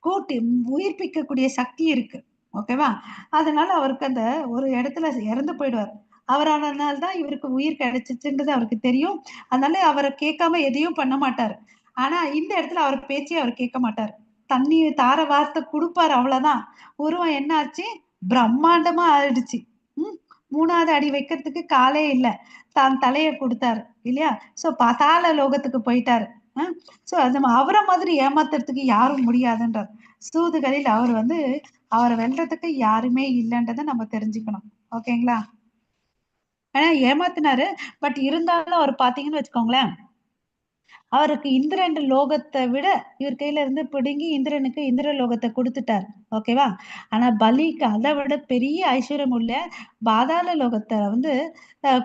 கூட்டி உயிர்ப்பிக்கக்கூடிய சக்தி இருக்கு. ஓகேவா? அதனால அவருக்கு அந்த ஒரு இடத்துல இறந்து போயிடுவார். அவரானனால தான் இவருக்கு உயிர் கிடைச்சிச்சுன்றது அவருக்கு தெரியும். அதனால அவர கேட்காம எதையும் பண்ண மாட்டாரு. ஆனா இந்த இடத்துல அவர் பேச்சே அவர் கேட்க மாட்டாரு. தண்ணி தார வார்த்தை குடுப்பாரு அவ்வளவுதான். உருவம் என்ன ஆச்சு? பிரம்மாண்டமா ஆயிடுச்சு. 3வது அடி வைக்கிறதுக்கு காலே இல்ல. தான் தலைய குடுத்தாரு இல்லையா? சோ பாதாள லோகத்துக்கு போயிட்டாரு. சோ அவர மாதிரி ஏமாத்துறதுக்கு யாரும் முடியாதுன்றார். சூதுகளில் அவர் வந்து அவரை வெல்றதுக்கு யாருமே இல்லைன்றதை நம்ம தெரிஞ்சுக்கணும். ஓகேங்களா? ஆனா ஏமாத்தினாரு. பட் இருந்தாலும் அவர் பாத்தீங்கன்னு வச்சுக்கோங்களேன், அவருக்கு இந்திரன் லோகத்தை விட இவர் கையில இருந்து பிடுங்கி இந்திரனுக்கு இந்திர லோகத்தை கொடுத்துட்டார். ஓகேவா? ஆனா பலிக்கு அதை விட பெரிய ஐஸ்வர்யம் உள்ள பாதாள லோகத்தை வந்து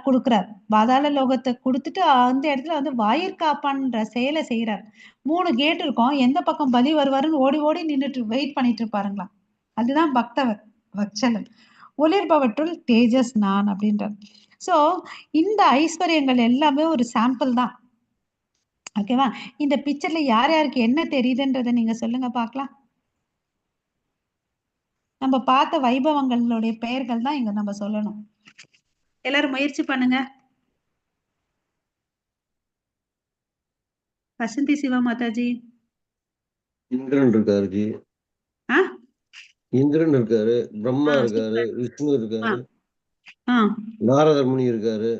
கொடுக்குறார். பாதாள லோகத்தை கொடுத்துட்டு அந்த இடத்துல வந்து வாயிற்காப்பான்ற செயலை செய்யறார். 3 கேட் இருக்கும். எந்த பக்கம் பலி வருவாருன்னு ஓடி ஓடி நின்றுட்டு வெயிட் பண்ணிட்டு இருப்பாருங்களாம். அதுதான் பக்தவர் வத்சலன். ஒளிர்பவற்றுள் தேஜஸ் நான் அப்படின்றார். சோ இந்த ஐஸ்வர்யங்கள் எல்லாமே ஒரு சாம்பிள் தான். ஓகேவா? இந்த பிக்சர்ல யார் யாருக்கு என்ன தெரியுதுன்றதை நீங்க சொல்லுங்க பார்க்கலாம். நம்ம பார்த்த வைபவங்களுடைய பெயர்கள் தான் இங்க நம்ம சொல்லணும். எல்லாரும் முயற்சி பண்ணுங்க. வசந்தி சிவா மாதாஜி. இந்திரன் இருக்காரு ஜி, ஆ இந்திரன் இருக்காரு, பிரம்மா இருக்காரு, சூப்பர். விஷ்ணு இருக்காரு, ஆ நாரதர் முனி இருக்காரு.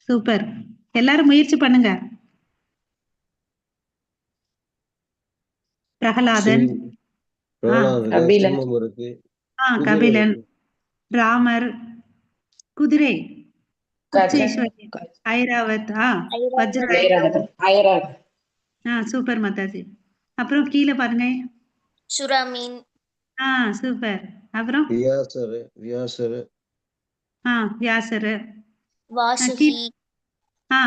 சூப்பர். எல்லாரும் முயற்சி பண்ணுங்க. பிரகலாதன், பிரகலாதன் இருக்காரு, கபிலன். சிம்மம் இருக்கு, குதிரை கபிலன், இருக்கு. ராமர், குதிரை, கஜன், குச்சேஸ்வரி, ஐராவத், வஜ்ர. ஐராவத். சூப்பர் மாதாஜி. அப்புறம் கீழே பாருங்க. சுராமீன். சூப்பர். அப்புறம் வியாசரு, வியாசரு, வாசுகி.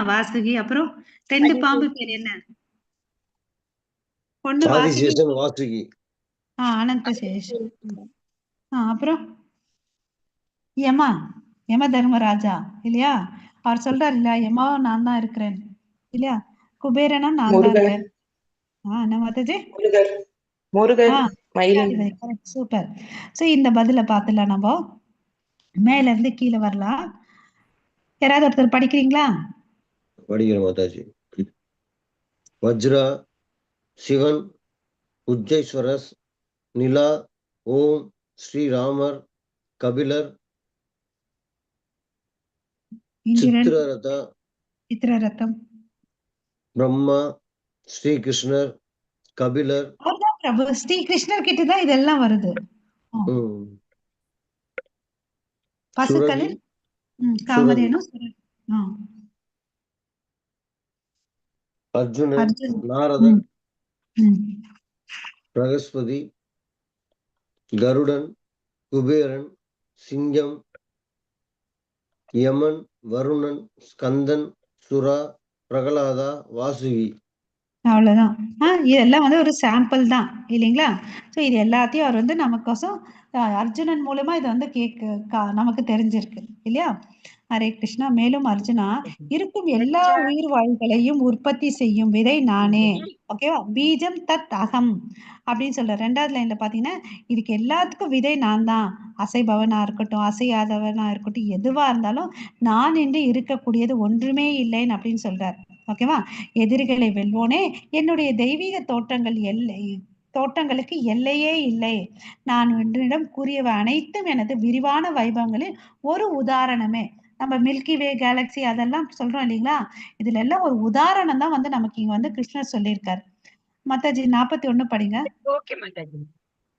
வாசுகி. அப்புறம் 2 பாம்பு பேர் என்ன? பொண்ணு வாசுகி, ஆதிசேஷன், வாசுகி. அனந்த சேஷன். அப்புறம் யம தர்மராஜா இல்லையா? அவர் சொல்றாரு இல்லையா, யமாவும் நான் தான் இருக்கிறேன் இல்லையா? குபேரனா நான் தான் இருக்கிறேன். என்ன மாதாஜி? முருகர், மயில். சூப்பர். சோ இந்த பதில பாத்துலாம். நம்ம மேல இருந்து கீழே வரலாம். யாராவது ஒருத்தர் படிக்கிறீங்களா? படிக்கிற மாதாஜி. வஜ்ரா, சிவன், உஜ்ஜைஸ்வரஸ், நிலா, ஓம், ஸ்ரீராமர், கபிலர், சித்திரரதம், பிரம்மா, ஸ்ரீகிருஷ்ணர், கபிலர். பிரபு ஸ்ரீ கிருஷ்ணர் கிட்டதான் இதெல்லாம் வருது. பசுக்களில் காமதேனு, அர்ஜுனன், நாரதன், பிரகஸ்பதி, கருடன், குபேரன், சிங்கம், யமன், வருணன், ஸ்கந்தன், சுரா, பிரகலாதா, வாசுகி. அவ்வளவுதான். இதெல்லாம் வந்து ஒரு சாம்பிள் தான் இல்லைங்களா? சோ இது எல்லாத்தையும் அவர் வந்து நமக்கோசம் அர்ஜுனன் மூலமா இதை வந்து நமக்கு தெரிஞ்சிருக்கு இல்லையா? ஹரே கிருஷ்ணா. மேலும் அர்ஜுனா, இருக்கும் எல்லா உயிர் வாழ்களையும் உற்பத்தி செய்யும் விதை நானே. ஓகேவா? பீஜம் தத் அகம் அப்படின்னு சொல்ற 2வது லைன்ல பாத்தீங்கன்னா, இதுக்கு எல்லாத்துக்கும் விதை நான் தான். அசைபவனா இருக்கட்டும், அசையாதவனா இருக்கட்டும், எதுவா இருந்தாலும் நான் என்று இருக்கக்கூடியது ஒன்றுமே இல்லைன்னு அப்படின்னு சொல்றார். ஓகேவா? எதிரிகளை வெல்வோனே, என்னுடைய தெய்வீக தோட்டங்களுக்கு எல்லையே இல்லை. நான் என்னிடம் கூறியவை அனைத்தும் எனது விரிவான வைபவங்களில் ஒரு உதாரணமே. நம்ம மில்கி வே கேலக்சி அதெல்லாம் சொல்றோம் இல்லைங்களா? இதுல எல்லாம் ஒரு உதாரணம் தான் வந்து நமக்கு இங்க வந்து கிருஷ்ணர் சொல்லியிருக்காரு. மாதாஜி 41 படிங்க. ஓகே மாதாஜி.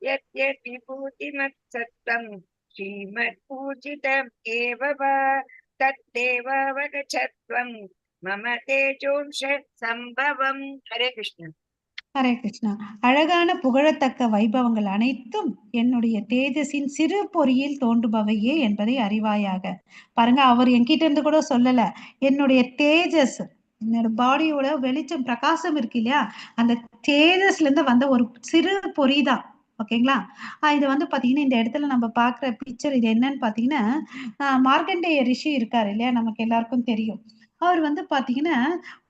யத் விபூதிமத் சத்தம் ஸ்ரீமத் பூஜிதம் ஏவ வ தத்தேவ வகச்சத்வம் मम तेजोंश संभवं हरे कृष्ण ஹரே கிருஷ்ணா. அழகான புகழத்தக்க வைபவங்கள் அனைத்தும் என்னுடைய தேஜஸின் சிறு பொறியில் தோன்றுபவையே என்பதை அறிவாயாக. பாருங்க, அவர் என்கிட்ட இருந்து கூட சொல்லல, என்னுடைய தேஜஸ், என்னோட பாடியோட வெளிச்சம் பிரகாசம் இருக்கு இல்லையா, அந்த தேஜஸ்ல இருந்து வந்த ஒரு சிறு பொறிதான். ஓகேங்களா? இது வந்து பாத்தீங்கன்னா இந்த இடத்துல நம்ம பாக்குற பிக்சர் இது என்னன்னு பாத்தீங்கன்னா, மார்க்கண்டேய ரிஷி இருக்காரு இல்லையா, நமக்கு எல்லாருக்கும் தெரியும். அவர் வந்து பாத்தீங்கன்னா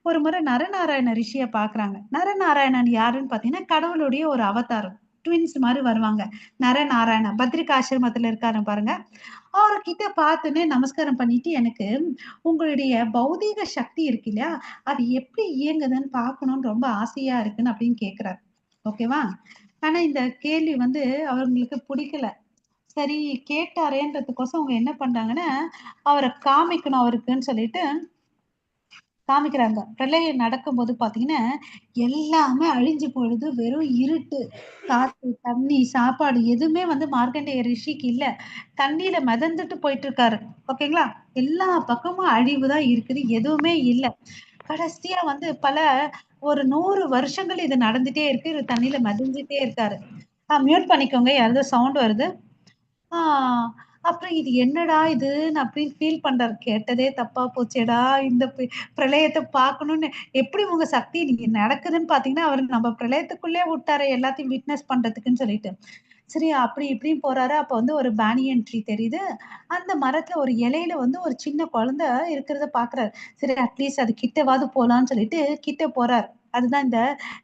ஒரு முறை நரநாராயண ரிஷிய பாக்குறாங்க. நரநாராயணன் யாருன்னு பாத்தீங்கன்னா கடவுளுடைய ஒரு அவதாரம். ட்வின்ஸ் மாதிரி வருவாங்க. நரநாராயண பத்ரிகாசிரமத்துல இருக்காரு பாருங்க. அவர்கிட்ட பார்த்துன்னு நமஸ்காரம் பண்ணிட்டு, எனக்கு உங்களுடைய பௌதீக சக்தி இருக்கு இல்லையா, அது எப்படி இயங்குதுன்னு பார்க்கணும்னு ரொம்ப ஆசையா இருக்குன்னு அப்படின்னு கேக்குறாரு. ஓகேவா? ஆனா இந்த கேள்வி வந்து அவங்களுக்கு பிடிக்கல. சரி, கேட்டாரேன்றதுக்கோசம் அவங்க என்ன பண்றாங்கன்னா, அவரை காமிக்கணும் அவருக்குன்னு சொல்லிட்டு காமிக்கிறாங்க. பிரளயம் நடக்கும்போது பாத்தீங்கன்னா எல்லாமே அழிஞ்சு போயிடுது. வெறும் இருட்டு, காத்து, தண்ணி, சாப்பாடு எதுவுமே வந்து மார்க்கண்டேய ரிஷிக்கு இல்ல. தண்ணியில மிதந்துட்டு போயிட்டு இருக்காரு. ஓகேங்களா? எல்லா பக்கமும் அழிவுதான் இருக்குது, எதுவுமே இல்ல. கடைசியா வந்து ஒரு 100 வருஷங்கள் இது நடந்துட்டே இருக்கு. இவரு தண்ணியில மிதந்துட்டே இருக்காரு. மியூட் பண்ணிக்கோங்க, யாராவது சவுண்ட் வருது. ஆஹ் அப்புறம் இது என்னடா இதுன்னு அப்படின்னு ஃபீல் பண்றாரு. கேட்டதே தப்பா போச்சேடா, இந்த பிரளயத்தை பார்க்கணும்னு எப்படி உங்க சக்தி நீங்க நடக்குதுன்னு பாத்தீங்கன்னா, அவர் நம்ம பிரளயத்துக்குள்ளே விட்டாரு எல்லாத்தையும் விட்னஸ் பண்றதுக்குன்னு சொல்லிட்டு. சரி, அப்படி இப்படின்னு போறாரு. அப்ப வந்து ஒரு பேனியன் ட்ரீ தெரியுது. அந்த மரத்துல ஒரு இலையில வந்து ஒரு சின்ன குழந்தை இருக்கிறத பாக்குறாரு. சரி, அட்லீஸ்ட் அது கிட்டவாது போலான்னு சொல்லிட்டு கிட்ட போறாரு. அதுதான் இந்த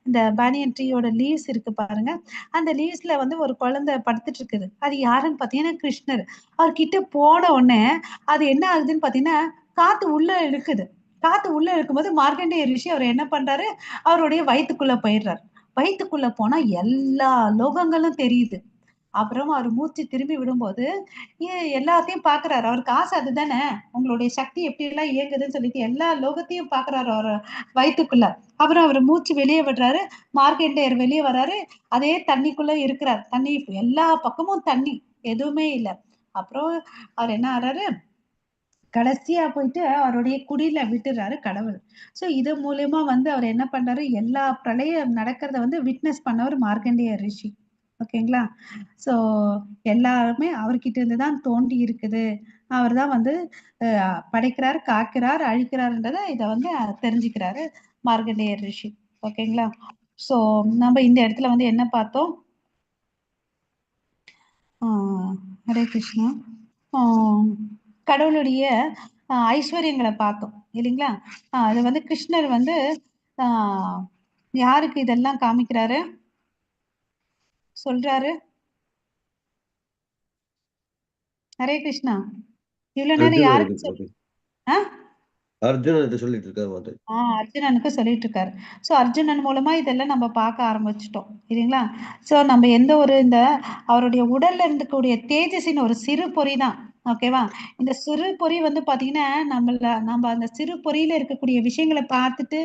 இந்த பேனியன் ட்ரீயோட லீவ்ஸ் இருக்கு பாருங்க. அந்த லீவ்ஸ்ல வந்து ஒரு குழந்தை படுத்துட்டு இருக்குது. அது யாருன்னு பாத்தீங்கன்னா கிருஷ்ணர். அவர் கிட்ட போன உடனே அது என்ன ஆகுதுன்னு பாத்தீங்கன்னா, காத்து உள்ள இழுக்குது. காத்து உள்ள இருக்கும்போது மார்க்கண்டேய ரிஷி அவர் என்ன பண்றாரு, அவருடைய வயித்துக்குள்ள போயிடுறாரு. வயித்துக்குள்ள போனா எல்லா லோகங்களும் தெரியுது. அப்புறம் அவர் மூச்சு திரும்பி விடும்போது எல்லாத்தையும் பாக்குறாரு. அவருக்கு ஆசை அதுதானே, உங்களுடைய சக்தி எப்படி எல்லாம் இயங்குதுன்னு சொல்லிட்டு எல்லா லோகத்தையும் பாக்குறாரு அவர் வயித்துக்குள்ள. அப்புறம் அவர் மூச்சு வெளியே விடுறாரு. மார்க்கண்டேயர் வெளியே வர்றாரு. அதே தண்ணிக்குள்ள இருக்கிறார். தண்ணி எல்லா பக்கமும் தண்ணி, எதுவுமே இல்லை. அப்புறம் அவர் என்ன ஆறாரு, கடைசியா போயிட்டு அவருடைய குடியில விட்டுறாரு கடவுள். சோ இது மூலியமா வந்து அவர் என்ன பண்றாரு, எல்லா பிரளயம் நடக்கிறத வந்து விட்னஸ் பண்ணவர் மார்க்கண்டேய ரிஷி. ஓகேங்களா? சோ எல்லாருமே அவர்கிட்ட இருந்துதான் தோண்டி இருக்குது. அவர் தான் வந்து படைக்கிறார், காக்கிறார், அழிக்கிறார்ன்றத இத வந்து தெரிஞ்சுக்கிறாரு மார்க்கண்டேய ரிஷி. ஓகேங்களா? சோ நம்ம இந்த இடத்துல வந்து என்ன பார்த்தோம், ஹரே கிருஷ்ணா, கடவுளுடைய ஐஸ்வர்யங்களை பார்த்தோம் இல்லைங்களா? அது வந்து கிருஷ்ணர் வந்து யாருக்கு இதெல்லாம் காமிக்கிறாரு சொல்றாரு? ஹரே கிருஷ்ணா, இவ்வளவு நேரம் யாருக்கு அர்ஜுனன் சொல்லிட்டு இருக்காரு மாதாஜி. அர்ஜுனனுக்கு சொல்லிட்டு இருக்காரு. சோ அர்ஜுனன் மூலமா இதெல்லாம் நம்ம பார்க்க ஆரம்பிச்சிட்டோம் இல்லைங்களா? சோ நம்ம எந்த ஒரு இந்த அவருடைய உடல்ல இருக்கக்கூடிய தேஜஸின் ஒரு சிறு பொறி தான். ஓகேவா? இந்த சிறு பொறி வந்து பாத்தீங்கன்னா நம்ம அந்த சிறு பொறியில இருக்கக்கூடிய விஷயங்களை பார்த்துட்டு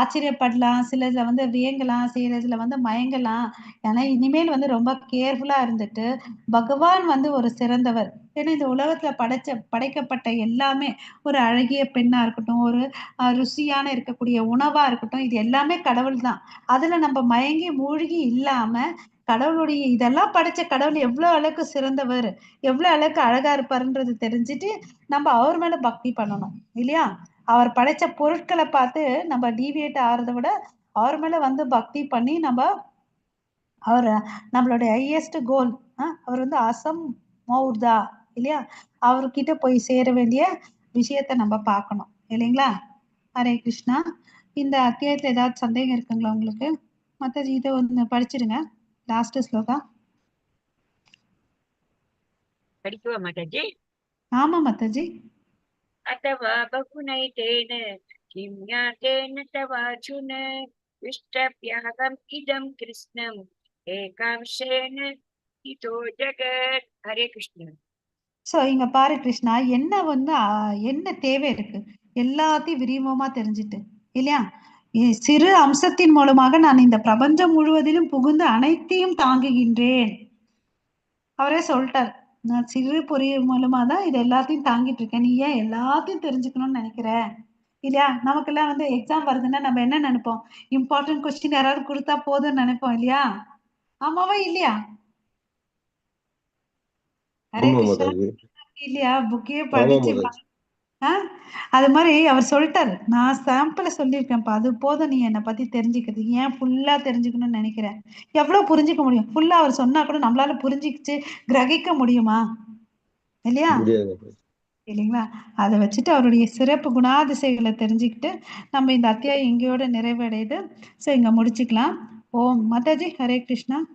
ஆச்சரியப்படலாம், சிலதுல வந்து வியங்கலாம், சிலதுல வந்து மயங்கலாம். ஏன்னா இனிமேல் வந்து ரொம்ப கேர்ஃபுல்லா இருந்துட்டு, பகவான் வந்து ஒரு சிறந்தவர். ஏன்னா இந்த உலகத்துல படைக்கப்பட்ட எல்லாமே, ஒரு அழகிய பெண்ணா இருக்கட்டும், ஒரு ருசியான இருக்கக்கூடிய உணவா இருக்கட்டும், இது எல்லாமே கடவுள் தான். அதுல நம்ம மயங்கி மூழ்கி இல்லாம, கடவுளுடைய இதெல்லாம் படைச்ச கடவுள் எவ்வளவு அளவுக்கு சிறந்தவர், எவ்வளவு அளவுக்கு அழகா இருப்பாருன்றது தெரிஞ்சுட்டு நம்ம அவர் மேல பக்தி பண்ணணும் இல்லையா? அவர் படைச்ச பொருட்களை பார்த்து நம்ம டீவியேட் ஆறதை விட அவர் மேல வந்து பக்தி பண்ணி நம்ம அவர் நம்மளுடைய ஹையஸ்ட் கோல், அவர் வந்து அசம் மௌர்தா இல்லையா, அவர்கிட்ட போய் சேர வேண்டிய விஷயத்த நம்ம பார்க்கணும் இல்லைங்களா? ஹரே கிருஷ்ணா. இந்த அத்தியாயத்துல ஏதாவது சந்தேகம் இருக்குங்களா உங்களுக்கு? மத்த இதை ஒன்று படிச்சிருங்க, லாஸ்ட் ஸ்லோகா. படிக்குவா மாதாஜி? ஆமா மாதாஜி. अथवा बहुनैतेन किं ज्ञातेन तवार्जुन विष्टभ्यागम् इदं कृष्णम् एकांशेन हितो जगत् हरे कृष्ण. சோ இங்க பாரு கிருஷ்ணா, என்ன தேவை இருக்கு, எல்லாத்தையும் விரிவமா தெரிஞ்சுட்டு இல்லையா, சிறு அம்சத்தின் மூலமாக நான் இந்த பிரபஞ்சம் முழுவதிலும் புகுந்து அனைத்தையும் தாங்குகின்றேன். அவரே சொல்லிட்டார், நான் சிறு பொறி மூலமா தான் இது எல்லாத்தையும் தாங்கிட்டு இருக்கேன், நீ ஏன் எல்லாத்தையும் தெரிஞ்சுக்கணும்னு நினைக்கிற இல்லையா? நமக்கெல்லாம் வந்து எக்ஸாம் வருதுன்னா நம்ம என்ன நினைப்போம்? இம்பார்ட்டன்ட் கொஸ்டின் யாராவது கொடுத்தா போதும்னு நினைப்போம் இல்லையா? ஆமாவா இல்லையா? ஹரே ஆமா கிருஷ்ணா. மாதாஜி. இல்லையா? புக்கையே ஆமா படிச்சு மாதாஜி. அது மாதிரி அவர் சொல்லிட்டாரு. நான் சாம்பிள சொல்லியிருக்கேன்ப்பா. அது போதும் நீ என்னை பத்தி தெரிஞ்சுக்கிறது. ஏன் ஃபுல்லா தெரிஞ்சுக்கணும்னு நினைக்கிறேன். எவ்வளவு புரிஞ்சுக்க முடியும்? ஃபுல்லா அவர் சொன்னா கூட நம்மளால புரிஞ்சுக்கிச்சு கிரகிக்க முடியுமா? இல்லையா? முடியாது மாதாஜி. இல்லைங்களா? அதை வச்சுட்டு அவருடைய சிறப்பு குணாதிசைகளை தெரிஞ்சுக்கிட்டு நம்ம இந்த அத்தியாயம் இங்கேயோட நிறைவடையுது. ஸோ இங்க முடிச்சுக்கலாம். ஓம் மாதாஜி ஹரே கிருஷ்ணா.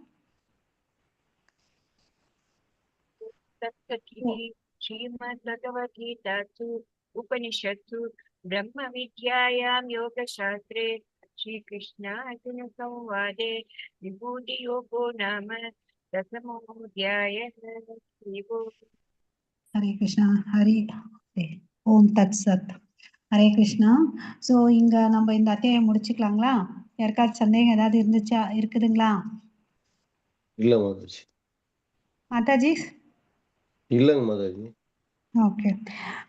श्रीमद्भगवद्गीतासु उपनिषत्सु ब्रह्मविद्यायां योगशास्त्रे श्रीकृष्णार्जुनसंवादे विभूतियोगो नाम दशमोऽध्यायः। ஹரே கிருஷ்ணா. ஓம் தத் சத். ஹரே கிருஷ்ணா. ஸோ இங்க நம்ம இந்த அத்தியாயம் முடிச்சுக்கலாங்களா? யாருக்காச்சும் சந்தேகம் ஏதாவது இருக்குதுங்களா? இல்ல மாதாஜி. மாதாஜி இல்லங்க மாதாஜி. ஓகே.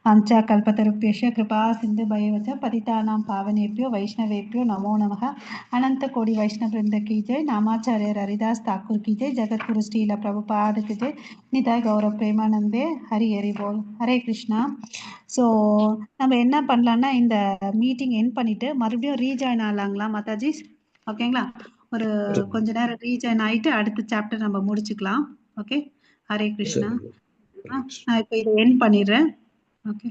आमच्या कल्पतरुभ्यश्च कृपा सिन्धुभैवच पतितानां पावनेभ्यो वैष्णवेभ्यो नमो नमः. अनंत कोटि वैष्णव वृंद की जय. नामाचार्य हरिदास ठाकुर की जय. जगतगुरु श्रील प्रभुपाद की जय. निताय गौरव प्रेमानंदे. हरि हरि बोल. ஹரே கிருஷ்ணா. ஸோ நம்ம என்ன பண்ணலாம்னா இந்த மீட்டிங் என் பண்ணிட்டு மறுபடியும் ரீஜாயின் ஆகலாங்களா மாதாஜி? ஓகேங்களா? ஒரு கொஞ்ச நேரம் ரீஜாயின் ஆயிட்டு அடுத்த சாப்டர் நம்ம முடிச்சுக்கலாம். ஓகே. ஹரே கிருஷ்ணா. சரி. நான் இப்போ இதை என் பண்ணிடுறேன். ஓகே.